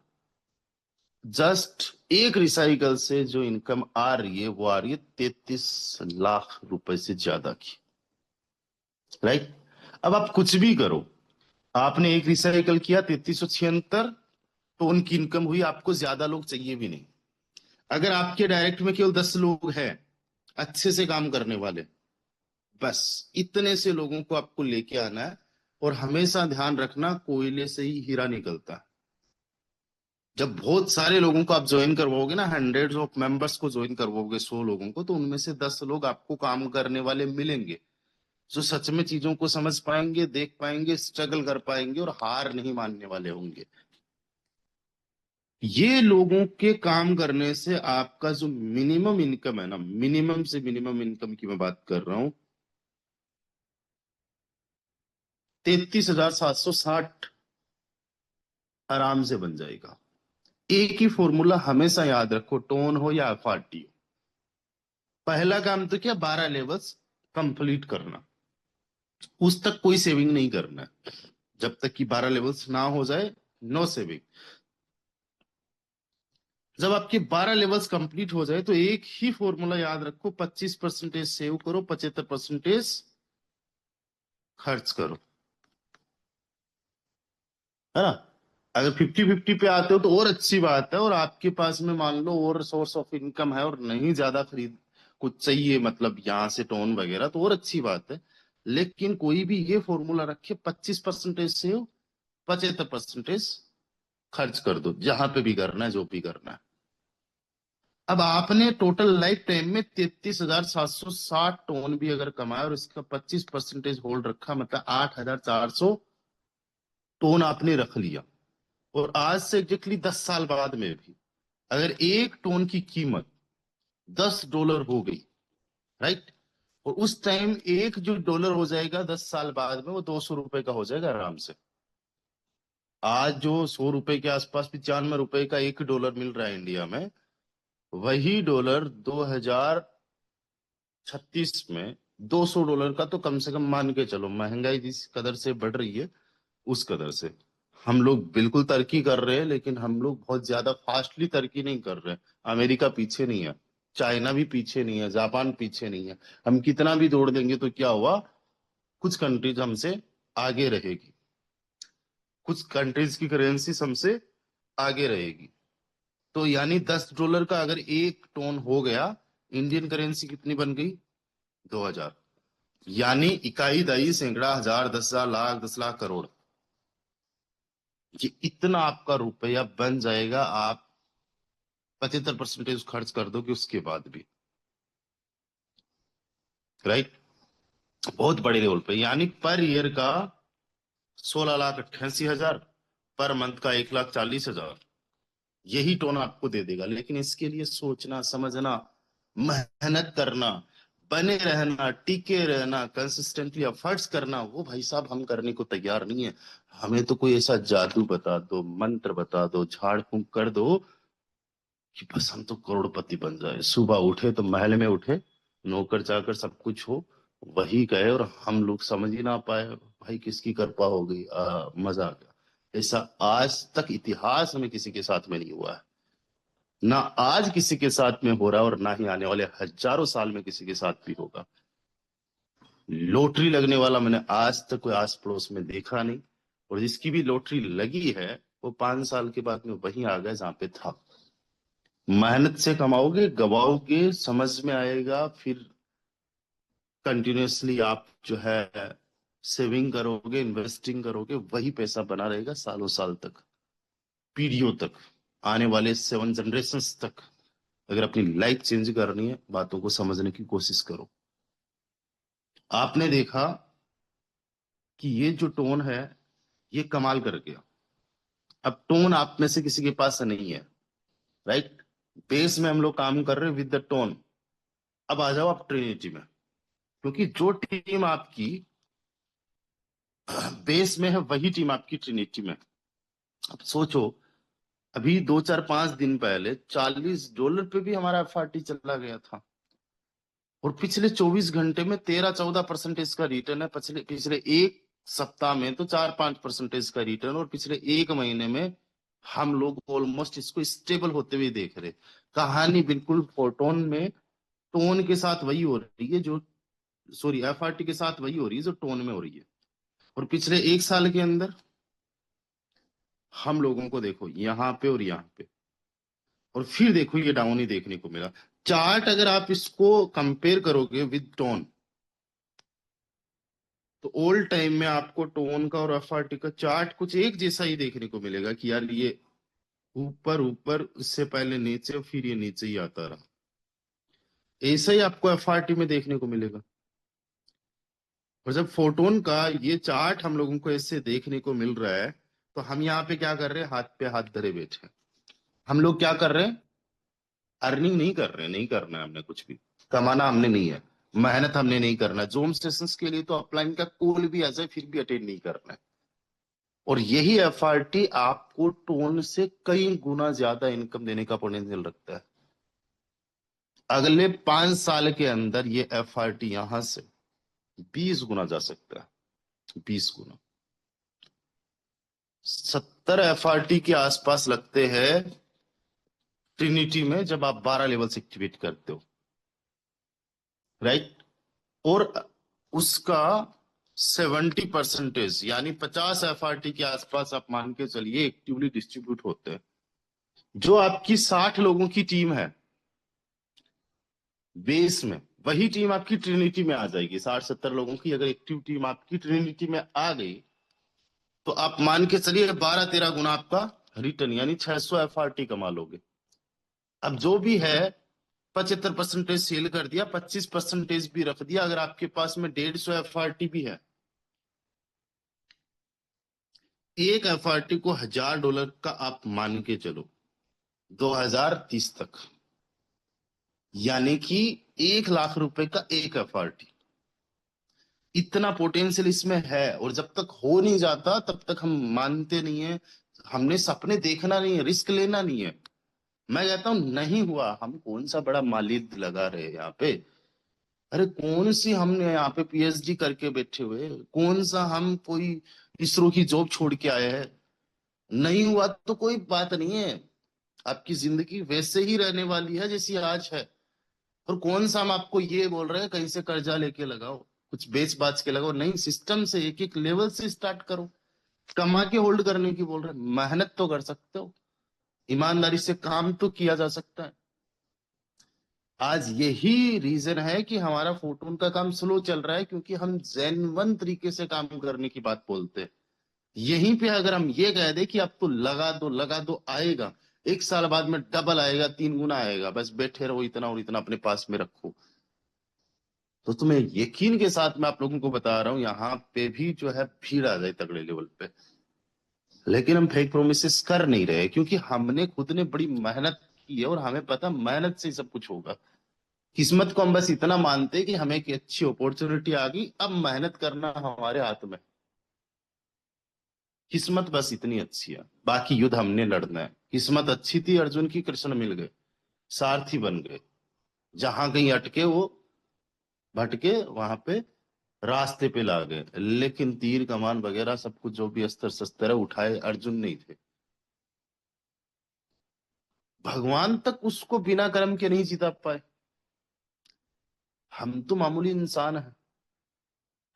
जस्ट एक रिसाइकल से जो इनकम आ रही है वो आ रही है 33 लाख रुपए से ज्यादा की। राइट? अब आप कुछ भी करो, आपने एक रिसाइकल किया 3376 टोन की इनकम हुई, आपको ज्यादा लोग चाहिए भी नहीं। अगर आपके डायरेक्ट में केवल 10 लोग हैं अच्छे से काम करने वाले, बस इतने से लोगों को आपको लेके आना है। और हमेशा ध्यान रखना, कोयले से ही हीरा निकलता है। जब बहुत सारे लोगों को आप ज्वाइन करवाओगे ना, हंड्रेड्स ऑफ मेंबर्स को ज्वाइन करवाओगे, 100 लोगों को, तो उनमें से 10 लोग आपको काम करने वाले मिलेंगे जो सच में चीजों को समझ पाएंगे, देख पाएंगे, स्ट्रगल कर पाएंगे और हार नहीं मानने वाले होंगे। ये लोगों के काम करने से आपका जो मिनिमम इनकम है ना, मिनिमम से मिनिमम इनकम की मैं बात कर रहा हूं, 33,760 आराम से बन जाएगा। एक ही फॉर्मूला हमेशा याद रखो, टोन हो या एफआरटी हो। पहला काम तो क्या? 12 लेवल्स कंप्लीट करना। उस तक कोई सेविंग नहीं करना है। जब तक कि 12 लेवल्स ना हो जाए, नो सेविंग। जब आपके 12 लेवल्स कंप्लीट हो जाए तो एक ही फॉर्मूला याद रखो, 25% सेव करो, 75% खर्च करो। है ना? अगर 50-50 पे आते हो तो और अच्छी बात है, और आपके पास में मान लो और सोर्स ऑफ इनकम है और नहीं ज्यादा खरीद कुछ चाहिए, मतलब यहां से टोन वगैरह, तो और अच्छी बात है। लेकिन कोई भी ये फॉर्मूला रखे, 25% सेव, 75% खर्च कर दो, जहां पे भी करना है, जो भी करना है। अब आपने टोटल लाइफ टाइम में 33,760 टोन भी अगर कमाया और इसका 25% होल्ड रखा, मतलब 8,400 टोन आपने रख लिया। और आज से एग्जैक्टली 10 साल बाद में भी अगर एक टोन की कीमत $10 हो गई, राइट, और उस टाइम एक जो डॉलर हो जाएगा 10 साल बाद में वो $200 का हो जाएगा आराम से। आज जो $100 के आसपास, 95 रुपए का एक डॉलर मिल रहा है इंडिया में, वही डॉलर 2036 में $200 का तो कम से कम मान के चलो। महंगाई जिस कदर से बढ़ रही है उस कदर से हम लोग बिल्कुल तरक्की कर रहे हैं, लेकिन हम लोग बहुत ज्यादा फास्टली तरक्की नहीं कर रहे हैं। अमेरिका पीछे नहीं है, चाइना भी पीछे नहीं है, जापान पीछे नहीं है। हम कितना भी दौड़ देंगे तो क्या हुआ, कुछ कंट्रीज हमसे आगे रहेगी। कुछ कंट्रीज की करेंसी हमसे आगे रहेगी। तो यानी $10 का अगर एक टोन हो गया, इंडियन करेंसी कितनी बन गई? 2000। यानी इकाई, दही, सैकड़ा, हजार, 10,000, लाख, 10 लाख, करोड़, ये इतना आपका रुपया बन जाएगा। आप 75% खर्च कर दोगे उसके बाद भी, राइट? बहुत बड़े लेवल पे, यानी पर ईयर का 16,88,000, पर मंथ का 1,40,000, यही टोन आपको दे देगा। लेकिन इसके लिए सोचना, समझना, मेहनत करना, बने रहना, टिके रहना, कंसिस्टेंटली एफर्ट्स करना, वो भाई साहब हम करने को तैयार नहीं है। हमें तो कोई ऐसा जादू बता दो, मंत्र बता दो, झाड़ फूंक कर दो कि बस हम तो करोड़पति बन जाए। सुबह उठे तो महल में उठे, नौकर चाकर सब कुछ हो, वही गए और हम लोग समझ ही ना पाए भाई किसकी कृपा हो गई, मजा आ गया। ऐसा आज तक इतिहास में किसी के साथ में नहीं हुआ है, ना आज किसी के साथ में हो रहा है, और ना ही आने वाले हजारों साल में किसी के साथ भी होगा। लॉटरी लगने वाला मैंने आज तक कोई आस पड़ोस में देखा नहीं, और जिसकी भी लॉटरी लगी है वो 5 साल के बाद में वहीं आ गया जहां पे था। मेहनत से कमाओगे, गवाओगे, समझ में आएगा, फिर कंटिन्यूअसली आप जो है सेविंग करोगे, इन्वेस्टिंग करोगे, वही पैसा बना रहेगा सालों साल तक, पीढ़ियों तक, आने वाले 7 जनरेशंस तक। अगर अपनी लाइफ चेंज करनी है, बातों को समझने की कोशिश करो। आपने देखा कि ये जो टोन है, ये कमाल कर गया। अब टोन आप में से किसी के पास नहीं है, राइट? बेस में हम लोग काम कर रहे हैं विद द टोन। अब आ जाओ आप ट्रिनिटी में, क्योंकि जो टीम आपकी बेस में है वही टीम आपकी ट्रिनिटी में। अब सोचो, अभी 2 4 5 दिन पहले $40 पे भी हमारा एफआरटी चला गया था, और पिछले 24 घंटे में 13-14% का रिटर्न है। पिछले पिछले एक सप्ताह में तो 4-5% का रिटर्न, और पिछले एक महीने में हम लोग ऑलमोस्ट इसको स्टेबल होते हुए देख रहे। कहानी बिल्कुल फोटोन में टोन के साथ वही हो रही है जो, सॉरी, एफआरटी के साथ वही हो रही है जो टोन में हो रही है। और पिछले एक साल के अंदर हम लोगों को देखो यहाँ पे और यहाँ पे, और फिर देखो ये डाउन ही देखने को मिला। चार्ट अगर आप इसको कंपेयर करोगे विद टोन, तो ओल्ड टाइम में आपको टोन का और एफआरटी का चार्ट कुछ एक जैसा ही देखने को मिलेगा कि यार ये ऊपर ऊपर, इससे पहले नीचे, फिर ये नीचे ही आता रहा। ऐसा ही आपको एफआरटी में देखने को मिलेगा। और जब फोटोन का ये चार्ट हम लोगों को ऐसे देखने को मिल रहा है, तो हम यहाँ पे क्या कर रहे हैं? हाथ पे हाथ धरे बैठे हैं। हम लोग क्या कर रहे हैं? अर्निंग नहीं कर रहे हैं, नहीं करना है हमने कुछ भी, कमाना हमने नहीं है, मेहनत हमने नहीं करना है। जूम सेशंस के लिए तो अपलाइन का कॉल भी आ जाए फिर भी अटेंड नहीं करना है। और यही एफआरटी आपको टोन से कई गुना ज्यादा इनकम देने का पोटेंशियल रखता है। अगले 5 साल के अंदर ये एफआरटी यहां से 20 गुना जा सकता है, 20 गुना। 70 एफआरटी के आसपास लगते हैं ट्रिनिटी में जब आप 12 लेवल से एक्टिवेट करते हो, राइट? और उसका 70% यानी 50 एफआरटी के आसपास आप मान के चलिए एक्टिवली डिस्ट्रीब्यूट होते हैं। जो आपकी 60 लोगों की टीम है बेस में, वही टीम आपकी ट्रिनिटी में आ जाएगी। 60-70 लोगों की अगर एक्टिव टीम आपकी ट्रिनिटी में आ गई, तो आप मान के चलिए 12-13 गुना आपका रिटर्न, यानी 600 एफआरटी कमा लोगे। अब जो भी है, 75% सेल कर दिया, 25% भी रख दिया। अगर आपके पास में 150 एफआरटी भी है, एक एफआरटी को $1000 का आप मान के चलो 2030 तक, यानी कि 1 लाख रुपए का एक एफआरटी। इतना पोटेंशियल इसमें है, और जब तक हो नहीं जाता तब तक हम मानते नहीं है। हमने सपने देखना नहीं है, रिस्क लेना नहीं है। मैं कहता हूं नहीं हुआ, हम कौन सा बड़ा मालिद लगा रहे हैं यहाँ पे। अरे कौन सी हमने यहाँ पे पीएचडी करके बैठे हुए, कौन सा हम कोई इसरो की जॉब छोड़ के आए हैं। नहीं हुआ तो कोई बात नहीं है, आपकी जिंदगी वैसे ही रहने वाली है जैसी आज है। और कौन सा हम आपको ये बोल रहे हैं कहीं से कर्जा लेके लगाओ, कुछ बेच बाच के लगाओ, नहीं, सिस्टम से एक एक लेवल से स्टार्ट करो। कमा के होल्ड करने की बोल रहे हैं, मेहनत तो कर सकते हो, ईमानदारी से काम तो किया जा सकता है। आज यही रीजन है कि हमारा फोटोन का काम स्लो चल रहा है, क्योंकि हम जेन्युइन तरीके से काम करने की बात बोलते हैं। यहीं पे अगर हम ये कह दे कि अब तो लगा दो आएगा, एक साल बाद में डबल आएगा, 3 गुना आएगा, बस बैठे रहो, इतना और इतना अपने पास में रखो, तो तुम्हें यकीन के साथ मैं आप लोगों को बता रहा हूं, यहाँ पे भी जो है भीड़ आ जाए तगड़े लेवल पे। लेकिन हम फेक प्रोमिसेस कर नहीं रहे, क्योंकि हमने खुद ने बड़ी मेहनत की है और हमें पता मेहनत से ही सब कुछ होगा। किस्मत को हम बस इतना मानते हैं कि हमें एक अच्छी अपॉर्चुनिटी आ गई, अब मेहनत करना हमारे हाथ में। किस्मत बस इतनी अच्छी है, बाकी युद्ध हमने लड़ना है। किस्मत अच्छी थी अर्जुन की, कृष्ण मिल गए, सारथी बन गए, जहां कहीं अटके वो भटके वहां पे रास्ते पे ला गए। लेकिन तीर कमान वगैरह सब कुछ जो भी अस्त्र शस्त्र है उठाए अर्जुन नहीं थे। भगवान तक उसको बिना कर्म के नहीं जिता पाए। हम तो मामूली इंसान हैं,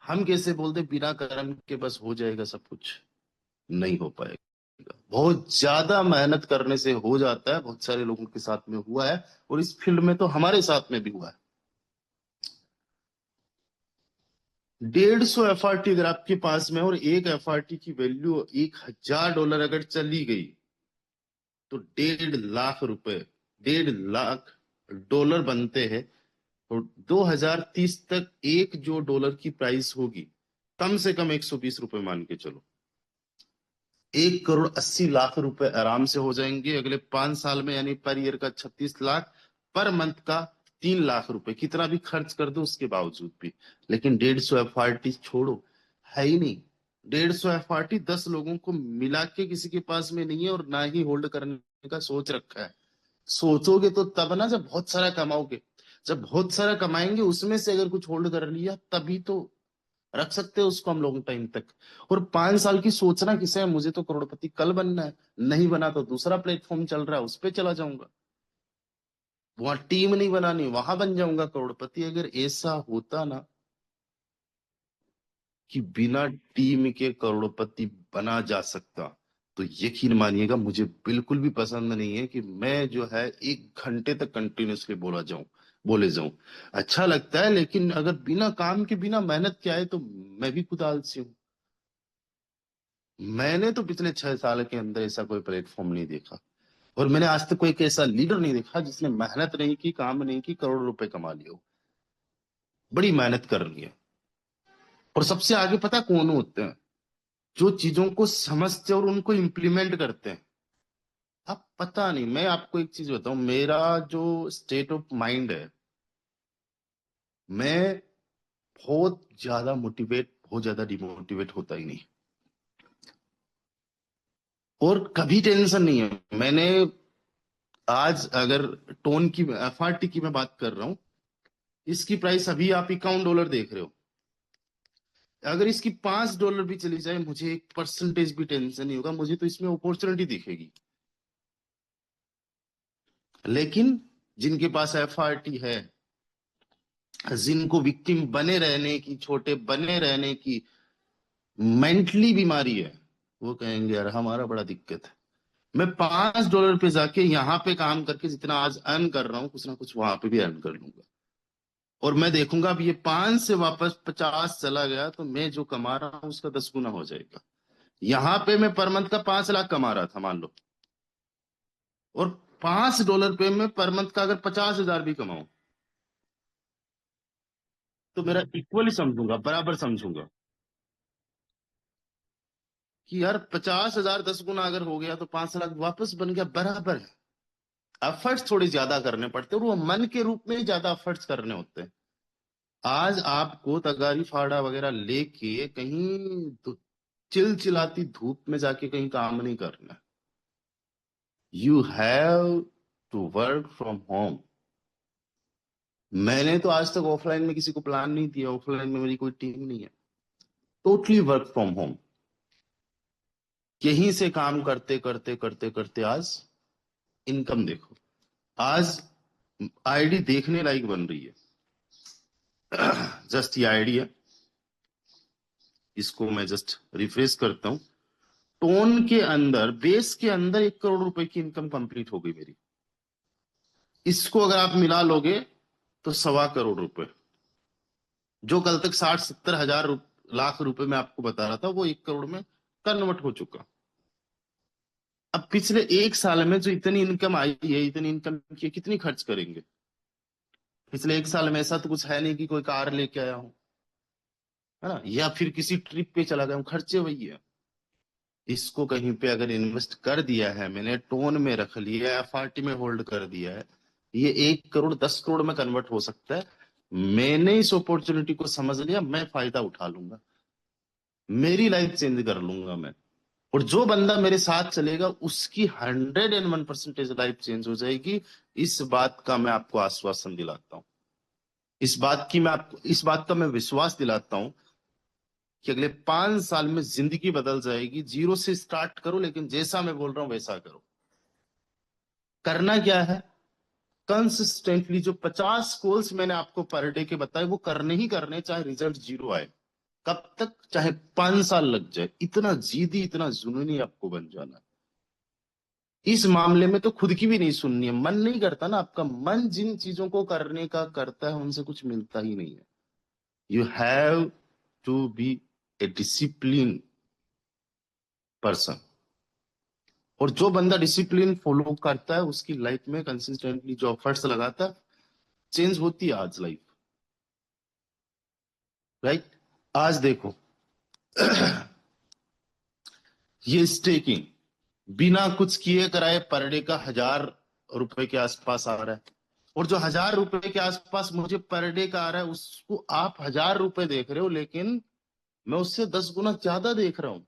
हम कैसे बोलते बिना कर्म के बस हो जाएगा सब कुछ? नहीं हो पाएगा। बहुत ज्यादा मेहनत करने से हो जाता है, बहुत सारे लोगों के साथ में हुआ है, और इस फील्ड में तो हमारे साथ में भी हुआ है। 150 FRT अगर आपके पास में, और एक FRT की वैल्यू $1000 अगर चली गई, तो 1.5 लाख रुपए, 1.5 लाख डॉलर बनते हैं। और 2030 तक एक जो डॉलर की प्राइस होगी, कम से कम $120 मान के चलो, 1,80,00,000 रुपए आराम से हो जाएंगे अगले 5 साल में, यानी पर ईयर का 36 लाख, पर मंथ का 3 लाख रुपए। कितना भी खर्च कर दो उसके बावजूद भी। लेकिन 150 FRT छोड़ो, है ही नहीं। 150 FRT 10 लोगों को मिला के किसी के पास में नहीं है, और ना ही होल्ड करने का सोच रखा है। सोचोगे तो तब ना, जब बहुत सारा कमाओगे। जब बहुत सारा कमाएंगे उसमें से अगर कुछ होल्ड कर लिया, तभी तो रख सकते हैं उसको हम लॉन्ग टाइम तक। और 5 साल की सोचना किसे है? मुझे तो करोड़पति कल बनना है, नहीं बना तो दूसरा प्लेटफॉर्म चल रहा है उस पर चला जाऊंगा। वहां टीम नहीं बनानी, वहां बन जाऊंगा करोड़पति। अगर ऐसा होता ना कि बिना टीम के करोड़पति बना जा सकता, तो यकीन मानिएगा मुझे बिल्कुल भी पसंद नहीं है कि मैं जो है 1 घंटे तक कंटिन्यूअसली बोले जाऊं। अच्छा लगता है, लेकिन अगर बिना काम के बिना मेहनत के आए तो मैं भी खुद आलसी हूं। मैंने तो पिछले 6 साल के अंदर ऐसा कोई प्लेटफॉर्म नहीं देखा, और मैंने आज तक कोई एक ऐसा लीडर नहीं देखा जिसने मेहनत नहीं की, काम नहीं की, करोड़ रुपए कमा लिए हो। बड़ी मेहनत करनी है। और सबसे आगे पता कौन होते हैं? जो चीजों को समझते हैं और उनको इम्प्लीमेंट करते हैं। अब पता नहीं, मैं आपको एक चीज बताऊं, मेरा जो स्टेट ऑफ माइंड है, मैं बहुत ज्यादा मोटिवेट, बहुत ज्यादा डिमोटिवेट होता ही नहीं, और कभी टेंशन नहीं है। मैंने आज अगर टोन की, FRT की मैं बात कर रहा हूं, इसकी प्राइस अभी आप $51 देख रहे हो। अगर इसकी $5 भी चली जाए, मुझे 1% भी टेंशन नहीं होगा, मुझे तो इसमें अपॉर्चुनिटी दिखेगी। लेकिन जिनके पास FRT है, जिनको विक्टिम बने रहने की, छोटे बने रहने की मेंटली बीमारी है, वो कहेंगे यार हमारा बड़ा दिक्कत है। मैं $5 पे जाके यहाँ पे काम करके जितना आज अर्न कर रहा हूँ, कुछ ना कुछ वहां पे भी अर्न कर लूंगा। और मैं देखूंगा अब ये 5 से वापस 50 चला गया, तो मैं जो कमा रहा हूँ उसका 10 गुना हो जाएगा। यहाँ पे मैं पर मंथ का 5 लाख कमा रहा था मान लो, और $5 पे मैं पर मंथ का अगर 50,000 भी कमाऊं, तो मेरा इक्वली समझूंगा, बराबर समझूंगा कि यार 50,000 10 गुना अगर हो गया, तो 5 लाख वापस बन गया, बराबर है। एफर्ट्स थोड़ी ज्यादा करने पड़ते हैं, और वो मन के रूप में ही ज्यादा एफर्ट्स करने होते हैं। आज आपको तगारी फाड़ा वगैरह लेके कहीं चिलचिलाती धूप में जाके कहीं काम नहीं करना। You have to work from home. मैंने तो आज तक ऑफलाइन में किसी को प्लान नहीं दिया, ऑफलाइन में मेरी कोई टीम नहीं है। Totally work from home. यहीं से काम करते करते करते करते आज इनकम देखो। आज आईडी देखने लायक बन रही है। जस्ट ये आईडी है, इसको मैं जस्ट रिफ्रेश करता हूं। टोन के अंदर, बेस के अंदर 1 करोड़ रुपए की इनकम कंप्लीट हो गई मेरी। इसको अगर आप मिला लोगे तो 1.25 करोड़ रुपए, जो कल तक 60-70 हजार लाख रुपए मैं आपको बता रहा था, वो 1 करोड़ में कन्वर्ट हो चुका। अब पिछले 1 साल में जो इतनी इनकम आई है, इतनी इनकम की, कितनी खर्च करेंगे? पिछले 1 साल में ऐसा तो कुछ है नहीं कि कोई कार लेके आया हूं, है ना, या फिर किसी ट्रिप पे चला गया हूं, खर्चे वही है। इसको कहीं पे अगर इन्वेस्ट कर दिया है मैंने, टोन में रख लिया है, एफआरटी में होल्ड कर दिया है, ये 1 करोड़ 10 करोड़ में कन्वर्ट हो सकता है। मैंने इस अपॉर्चुनिटी को समझ लिया, मैं फायदा उठा लूंगा, मेरी लाइफ चेंज कर लूंगा मैं। और जो बंदा मेरे साथ चलेगा उसकी 101% लाइफ चेंज हो जाएगी। इस बात का मैं आपको आश्वासन दिलाता हूँ, इस बात का मैं विश्वास दिलाता हूँ कि अगले 5 साल में जिंदगी बदल जाएगी। जीरो से स्टार्ट करो, लेकिन जैसा मैं बोल रहा हूं वैसा करो। करना क्या है? कंसिस्टेंटली जो 50 कॉल्स मैंने आपको पर डे के बताए, वो करने ही करने, चाहे रिजल्ट जीरो आए। कब तक? चाहे 5 साल लग जाए। इतना जिद्दी, इतना जुनूनी आपको बन जाना है। इस मामले में तो खुद की भी नहीं सुननी है, मन नहीं करता ना आपका। मन जिन चीजों को करने का करता है, उनसे कुछ मिलता ही नहीं है। You have to be a discipline person. और जो बंदा डिसिप्लिन फॉलो करता है, उसकी लाइफ में कंसिस्टेंटली जो एफर्ट्स लगाता है, चेंज होती है आज लाइफ। राइट? आज देखो, ये स्टेकिंग बिना कुछ किए कराए पर डे का 1,000 रुपए के आसपास आ रहा है। और जो 1,000 रुपए के आसपास मुझे पर डे का आ रहा है, उसको आप 1,000 रुपए देख रहे हो, लेकिन मैं उससे 10 गुना ज्यादा देख रहा हूं।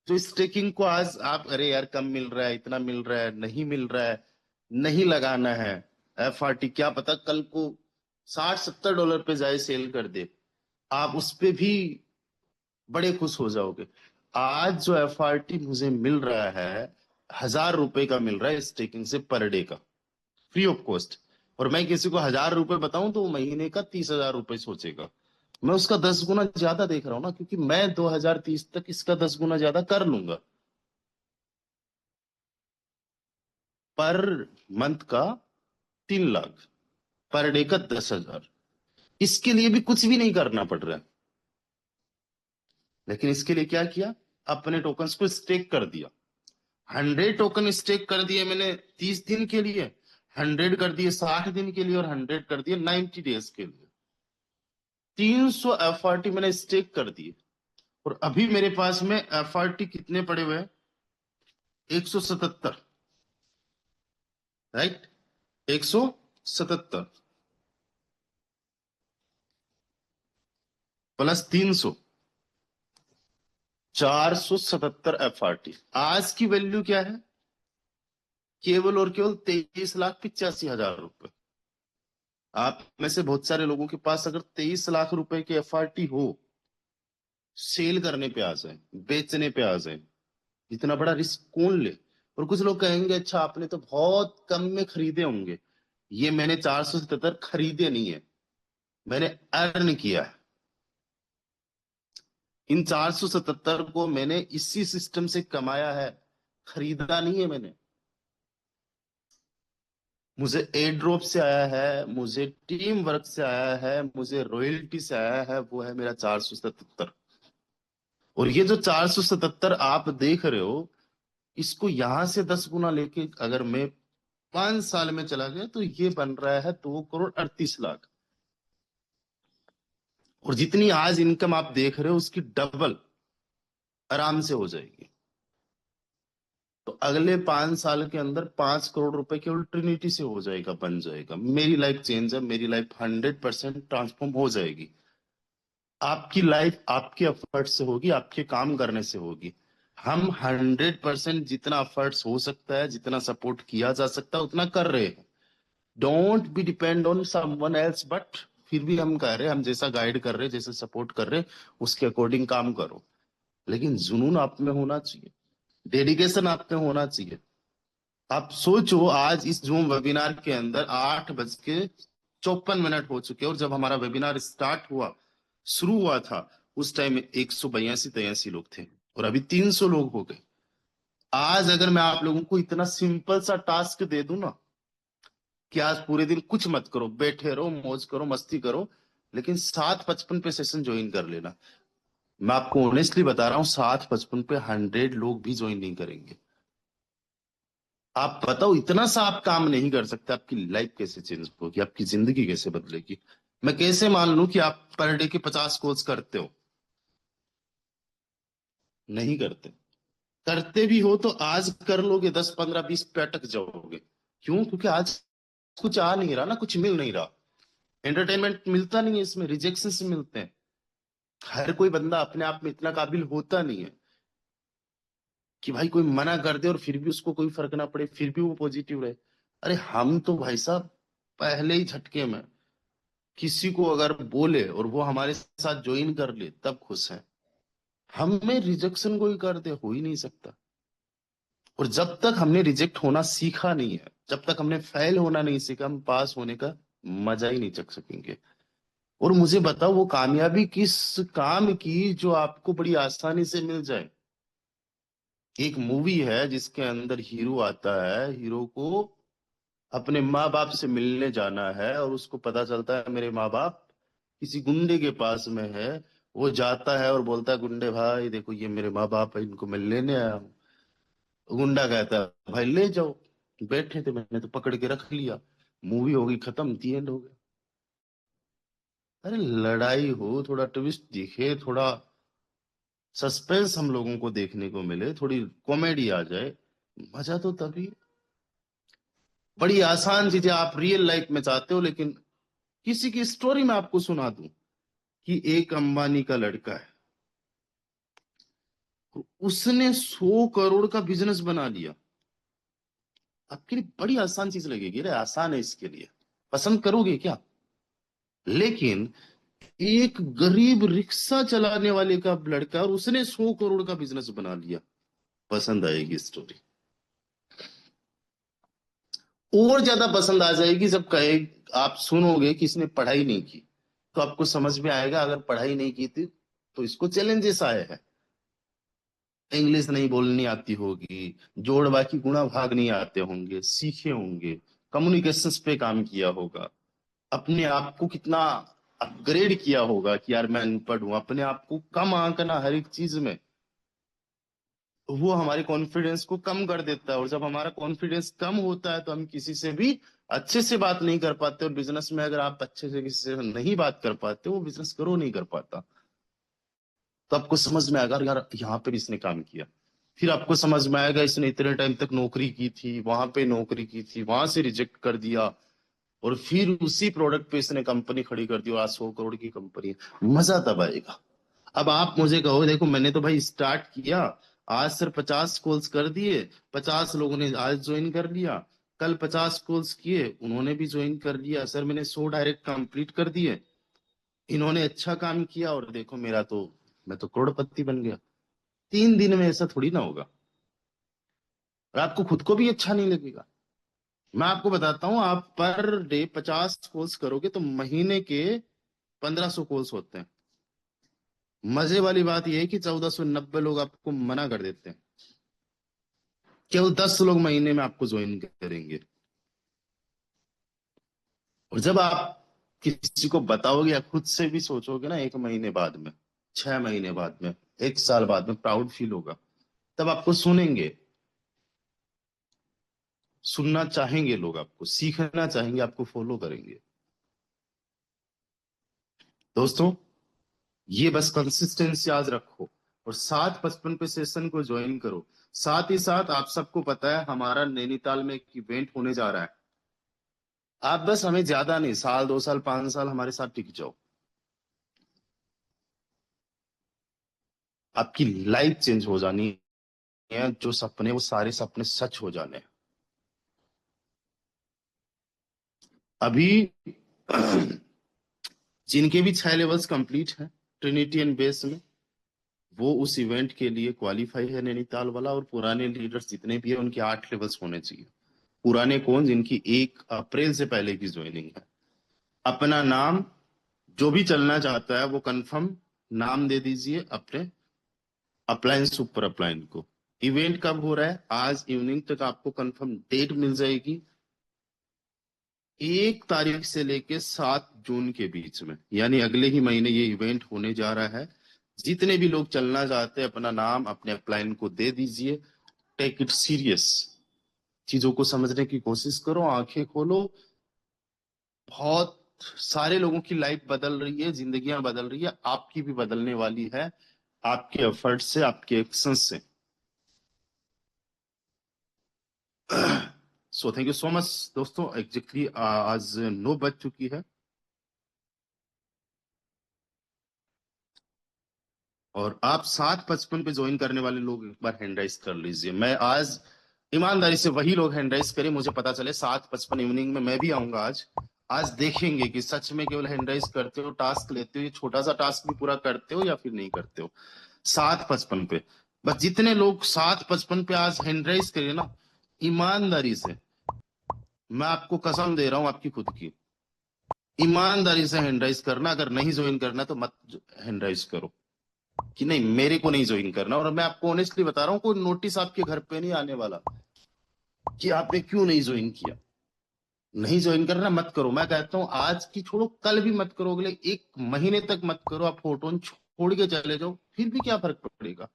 जो स्टेकिंग को आज आप, अरे यार कम मिल रहा है, इतना मिल रहा है, नहीं मिल रहा है, नहीं लगाना है, एफआरटी क्या पता कल को $60-70 पे जाए, सेल कर दे, आप उस पे भी बड़े खुश हो जाओगे। आज जो एफआरटी मुझे मिल रहा है, 1,000 रुपए का मिल रहा है स्टेकिंग से पर डे का, फ्री ऑफ कॉस्ट। और मैं किसी को 1,000 रुपए बताऊं तो वो महीने का 30,000 रुपए सोचेगा। मैं उसका 10 गुना ज्यादा देख रहा हूं ना, क्योंकि मैं 2030 तक इसका 10 गुना ज्यादा कर लूंगा। पर मंथ का 3 लाख, पर डे का 10,000। इसके लिए भी कुछ भी नहीं करना पड़ रहा है। लेकिन इसके लिए क्या किया? अपने टोकन्स को स्टेक कर दिया। 100 टोकन स्टेक कर दिए मैंने 30 दिन के लिए, 100 कर दिए 60 दिन के लिए, और 100 कर दिए 90 डेज के लिए। 300 एफआरटी मैंने स्टेक कर दिए। और अभी मेरे पास में एफआरटी कितने पड़े हुए हैं? 177। राइट? 177 plus 300, 477 FRT. आज की वैल्यू क्या है? केवल और केवल 23,85,000 रुपए। आप में से बहुत सारे लोगों के पास अगर 23 लाख रुपए की एफआरटी हो, सेल करने पे आ जाए, बेचने पे आ जाए, इतना बड़ा रिस्क कौन ले? और कुछ लोग कहेंगे अच्छा आपने तो बहुत कम में खरीदे होंगे। ये मैंने 477 खरीदे नहीं है, मैंने अर्न किया है। इन 477 को मैंने इसी सिस्टम से कमाया है, खरीदा नहीं है मैंने। मुझे एयर ड्रॉप से आया है, मुझे टीम वर्क से आया है, मुझे रॉयल्टी से आया है, वो है मेरा 477। और ये जो 477 आप देख रहे हो, इसको यहां से 10 गुना लेके अगर मैं 5 साल में चला गया, तो ये बन रहा है 2 करोड़ 38 लाख। और जितनी आज इनकम आप देख रहे हो, उसकी डबल आराम से हो जाएगी। तो अगले 5 साल के अंदर 5 करोड़ रुपए केवल ट्रिनिटी से हो जाएगा, बन जाएगा। मेरी लाइफ चेंज है, मेरी लाइफ 100% ट्रांसफॉर्म हो जाएगी। आपकी लाइफ आपके एफर्ट से होगी, आपके काम करने से होगी। हम 100% जितना एफर्ट्स हो सकता है, जितना सपोर्ट किया जा सकता है, उतना कर रहे हैं। Don't be depend on someone else, but फिर भी हम कह रहे हैं, हम जैसा गाइड कर रहे हैं, जैसे सपोर्ट कर रहे हैं, उसके अकॉर्डिंग काम करो। लेकिन जुनून आप में होना चाहिए, डेडिकेशन आप में होना चाहिए। आप सोचो, आज इस जूम वेबिनार के अंदर 8:54 हो चुके हैं, और जब हमारा वेबिनार स्टार्ट हुआ, शुरू हुआ था, उस टाइम 182-83 लोग थे। और अभी 300 लोग हो गए। आज अगर मैं आप लोगों को इतना सिंपल सा टास्क दे दूं ना कि आज पूरे दिन कुछ मत करो, बैठे रहो, मौज करो, मस्ती करो, लेकिन 7:55 पे सेशन ज्वाइन कर लेना, मैं आपको ऑनेस्टली बता रहा हूँ 7:55 पे 100 लोग भी ज्वाइन नहीं करेंगे। आप बताओ, इतना सा आप काम नहीं कर सकते, आपकी लाइफ कैसे चेंज होगी, आपकी जिंदगी कैसे बदलेगी? मैं कैसे मान लूं कि आप पर डे के 50 कॉल्स करते हो? नहीं करते। करते भी हो तो आज कर लोगे, 10 15 20 पे अटक जाओगे। क्यों? क्योंकि आज कुछ आ नहीं रहा ना, कुछ मिल नहीं रहा। एंटरटेनमेंट मिलता नहीं है, इसमें रिजेक्शन से मिलते हैं। हर कोई बंदा अपने आप में इतना काबिल होता नहीं है कि भाई कोई मना कर दे और फिर भी उसको कोई फर्क ना पड़े, फिर भी वो पॉजिटिव रहे। अरे हम तो भाई साहब पहले ही झटके में किसी को अगर बोले और वो हमारे साथ ज्वाइन कर ले तब खुश है। हमें रिजेक्शन कोई कर दे, हो ही नहीं सकता। और जब तक हमने रिजेक्ट होना सीखा नहीं है, जब तक हमने फेल होना नहीं सीखा, हम पास होने का मजा ही नहीं चख सकेंगे। और मुझे बताओ, वो कामयाबी किस काम की जो आपको बड़ी आसानी से मिल जाए? एक मूवी है जिसके अंदर हीरो आता है, हीरो को अपने माँ बाप से मिलने जाना है और उसको पता चलता है मेरे माँ बाप किसी गुंडे के पास में है। वो जाता है और बोलता है, गुंडे भाई देखो ये मेरे माँ बाप है, इनको मैं लेने आया हूँ। गुंडा कहता है भाई ले जाओ, बैठे थे मैंने तो पकड़ के रख लिया। मूवी होगी खत्म, दी एंड हो गया। अरे लड़ाई हो, थोड़ा ट्विस्ट दिखे, थोड़ा सस्पेंस हम लोगों को देखने को मिले, थोड़ी कॉमेडी आ जाए, मजा तो तभी। बड़ी आसान चीजें आप रियल लाइफ में चाहते हो, लेकिन किसी की स्टोरी में आपको सुना दूं कि एक अंबानी का लड़का है, उसने 100 करोड़ का बिजनेस बना लिया। आपके लिए बड़ी आसान चीज लगेगी, अरे आसान है इसके लिए, पसंद करोगे क्या? लेकिन एक गरीब रिक्शा चलाने वाले का लड़का और उसने 100 करोड़ का बिजनेस बना लिया, पसंद आएगी स्टोरी। और ज्यादा पसंद आ जाएगी जब कहे, आप सुनोगे कि इसने पढ़ाई नहीं की, तो आपको समझ में आएगा अगर पढ़ाई नहीं की थी तो इसको चैलेंजेस आए हैं। इंग्लिश नहीं बोलनी आती होगी, जोड़ बाकी गुणा भाग नहीं आते होंगे, सीखे होंगे, कम्युनिकेशंस पे काम किया होगा, अपने आप को कितना अपग्रेड किया होगा कि यार मैं अनपढ़ हूं, अपने आप को कम आंकना हर एक चीज में। वो हमारे कॉन्फिडेंस को कम कर देता है, और जब हमारा कॉन्फिडेंस कम होता है तो हम किसी से भी अच्छे से बात नहीं कर पाते। और बिजनेस में अगर आप अच्छे से किसी से नहीं बात कर पाते, वो बिजनेस ग्रो नहीं कर पाता। तो आपको समझ में आएगा यार यहाँ पे भी इसने काम किया। फिर आपको समझ में आएगा इसने इतने टाइम तक नौकरी की थी, वहां पे नौकरी की थी, वहां से रिजेक्ट कर दिया, और फिर उसी प्रोडक्ट पे इसने कंपनी खड़ी कर दी और आज 100 करोड़ की कंपनी है। मजा तब आएगा। अब आप मुझे कहो, देखो मैंने तो भाई स्टार्ट किया, आज सिर्फ 50 कॉल्स कर दिए, 50 लोगों ने आज ज्वाइन कर लिया, कल 50 कॉल्स किए उन्होंने भी ज्वाइन कर लिया, सर मैंने 100 डायरेक्ट कंप्लीट कर दिए, इन्होंने अच्छा काम किया, और देखो मेरा तो, मैं तो करोड़पति बन गया। 3 दिन में ऐसा थोड़ी ना होगा, और आपको खुद को भी अच्छा नहीं लगेगा। मैं आपको बताता हूँ, आप पर डे 50 कॉल्स करोगे तो महीने के 1500 कॉल्स होते हैं। मजे वाली बात यह है कि 1490 लोग आपको मना कर देते हैं, केवल 10 लोग महीने में आपको ज्वाइन करेंगे। और जब आप किसी को बताओगे या खुद से भी सोचोगे ना, 1 महीने बाद में, 6 महीने बाद में, 1 साल बाद में प्राउड फील होगा। तब आपको सुनेंगे, सुनना चाहेंगे लोग, आपको सीखना चाहेंगे, आपको फॉलो करेंगे। दोस्तों, ये बस कंसिस्टेंसी आज रखो, और 7:55 पे सेशन को ज्वाइन करो। साथ ही साथ आप सबको पता है हमारा नैनीताल में एक इवेंट होने जा रहा है। आप बस हमें ज्यादा नहीं, साल 2 साल 5 साल हमारे साथ टिक जाओ, आपकी लाइफ चेंज हो जानी है। जो सपने, वो सारे सपने सच हो जाने हैं। अभी जिनके भी 6 लेवल्स कंप्लीट हैं ट्रिनिटी एंड बेस में, वो उस इवेंट के लिए क्वालिफाई है नैनीताल वाला। और पुराने लीडर्स जितने भी हैं उनके 8 लेवल्स होने चाहिए। पुराने कौन? जिनकी 1 अप्रैल से पहले की ज्वाइनिंग है। अपना नाम, जो भी चलना चाहता है वो कंफर्म नाम दे दीजिए अपने, अपलाइन सुपर अपलाइन को। इवेंट कब हो रहा है? आज इवनिंग तक आपको कंफर्म डेट मिल जाएगी। 1 तारीख से लेके 7 जून के बीच में, यानी अगले ही महीने ये इवेंट होने जा रहा है। जितने भी लोग चलना चाहते हैं अपना नाम अपने अपलाइन को दे दीजिए। टेक इट सीरियस, चीजों को समझने की कोशिश करो, आंखें खोलो। बहुत सारे लोगों की लाइफ बदल रही है, जिंदगियां बदल रही है, आपकी भी बदलने वाली है, आपके एफर्ट से, आपके एक्शन से। सो थैंक यू सो मच दोस्तों। एग्जैक्टली आज 9 बज चुकी है और आप 7:55 पे ज्वाइन करने वाले लोग एक बार हैंड राइज कर लीजिए। मैं आज ईमानदारी से वही लोग हैंड राइज करें, मुझे पता चले 7:55 इवनिंग में मैं भी आऊंगा। आज आज देखेंगे कि सच में केवल हैंड राइज करते हो, टास्क लेते हो, ये छोटा सा टास्क भी पूरा करते हो या फिर नहीं करते हो। 7:55 पे बस जितने लोग 7:55 पे आज हैंड राइज करिए ना, ईमानदारी से मैं आपको कसम दे रहा हूं आपकी खुद की, ईमानदारी से हैंड राइज करना। अगर नहीं ज्वाइन करना तो मत हैंड राइज करो कि नहीं मेरे को नहीं ज्वाइन करना। और मैं आपको ऑनेस्टली बता रहा हूँ, कोई नोटिस आपके घर पे नहीं आने वाला कि आपने क्यों नहीं ज्वाइन किया। नहीं ज्वाइन करना मत करो। मैं कहता हूँ आज की छोड़ो, कल भी मत करो, अगले 1 महीने तक मत करो। आप फोटो छोड़ के चले जाओ, फिर भी क्या फर्क पड़ेगा।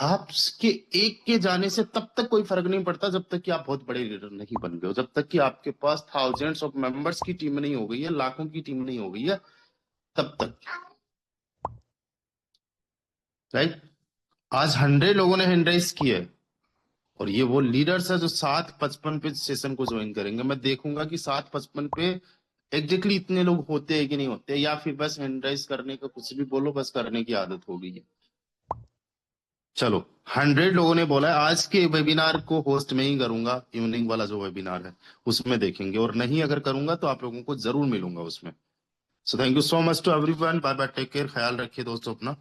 आपके एक के जाने से तब तक कोई फर्क नहीं पड़ता जब तक कि आप बहुत बड़े लीडर नहीं बन गए हो, जब तक कि आपके पास थाउजेंड्स ऑफ मेंबर्स की टीम नहीं हो गई है, लाखों की टीम नहीं हो गई है, तब तक। राइट? आज 100 लोगों ने हैंड राइज किया है और ये वो लीडर्स है जो 7:55 पे सेशन को ज्वाइन करेंगे। मैं देखूंगा कि 7:55 पे एग्जैक्टली इतने लोग होते हैं कि नहीं होते, या फिर बस हैंड राइज करने का कुछ भी बोलो, बस करने की आदत हो गई है। चलो, 100 लोगों ने बोला है। आज के वेबिनार को होस्ट में ही करूंगा, इवनिंग वाला जो वेबिनार है उसमें देखेंगे, और नहीं अगर करूंगा तो आप लोगों को जरूर मिलूंगा उसमें। So thank you so much to everyone. Bye bye, take care, ख्याल रखिए दोस्तों अपना।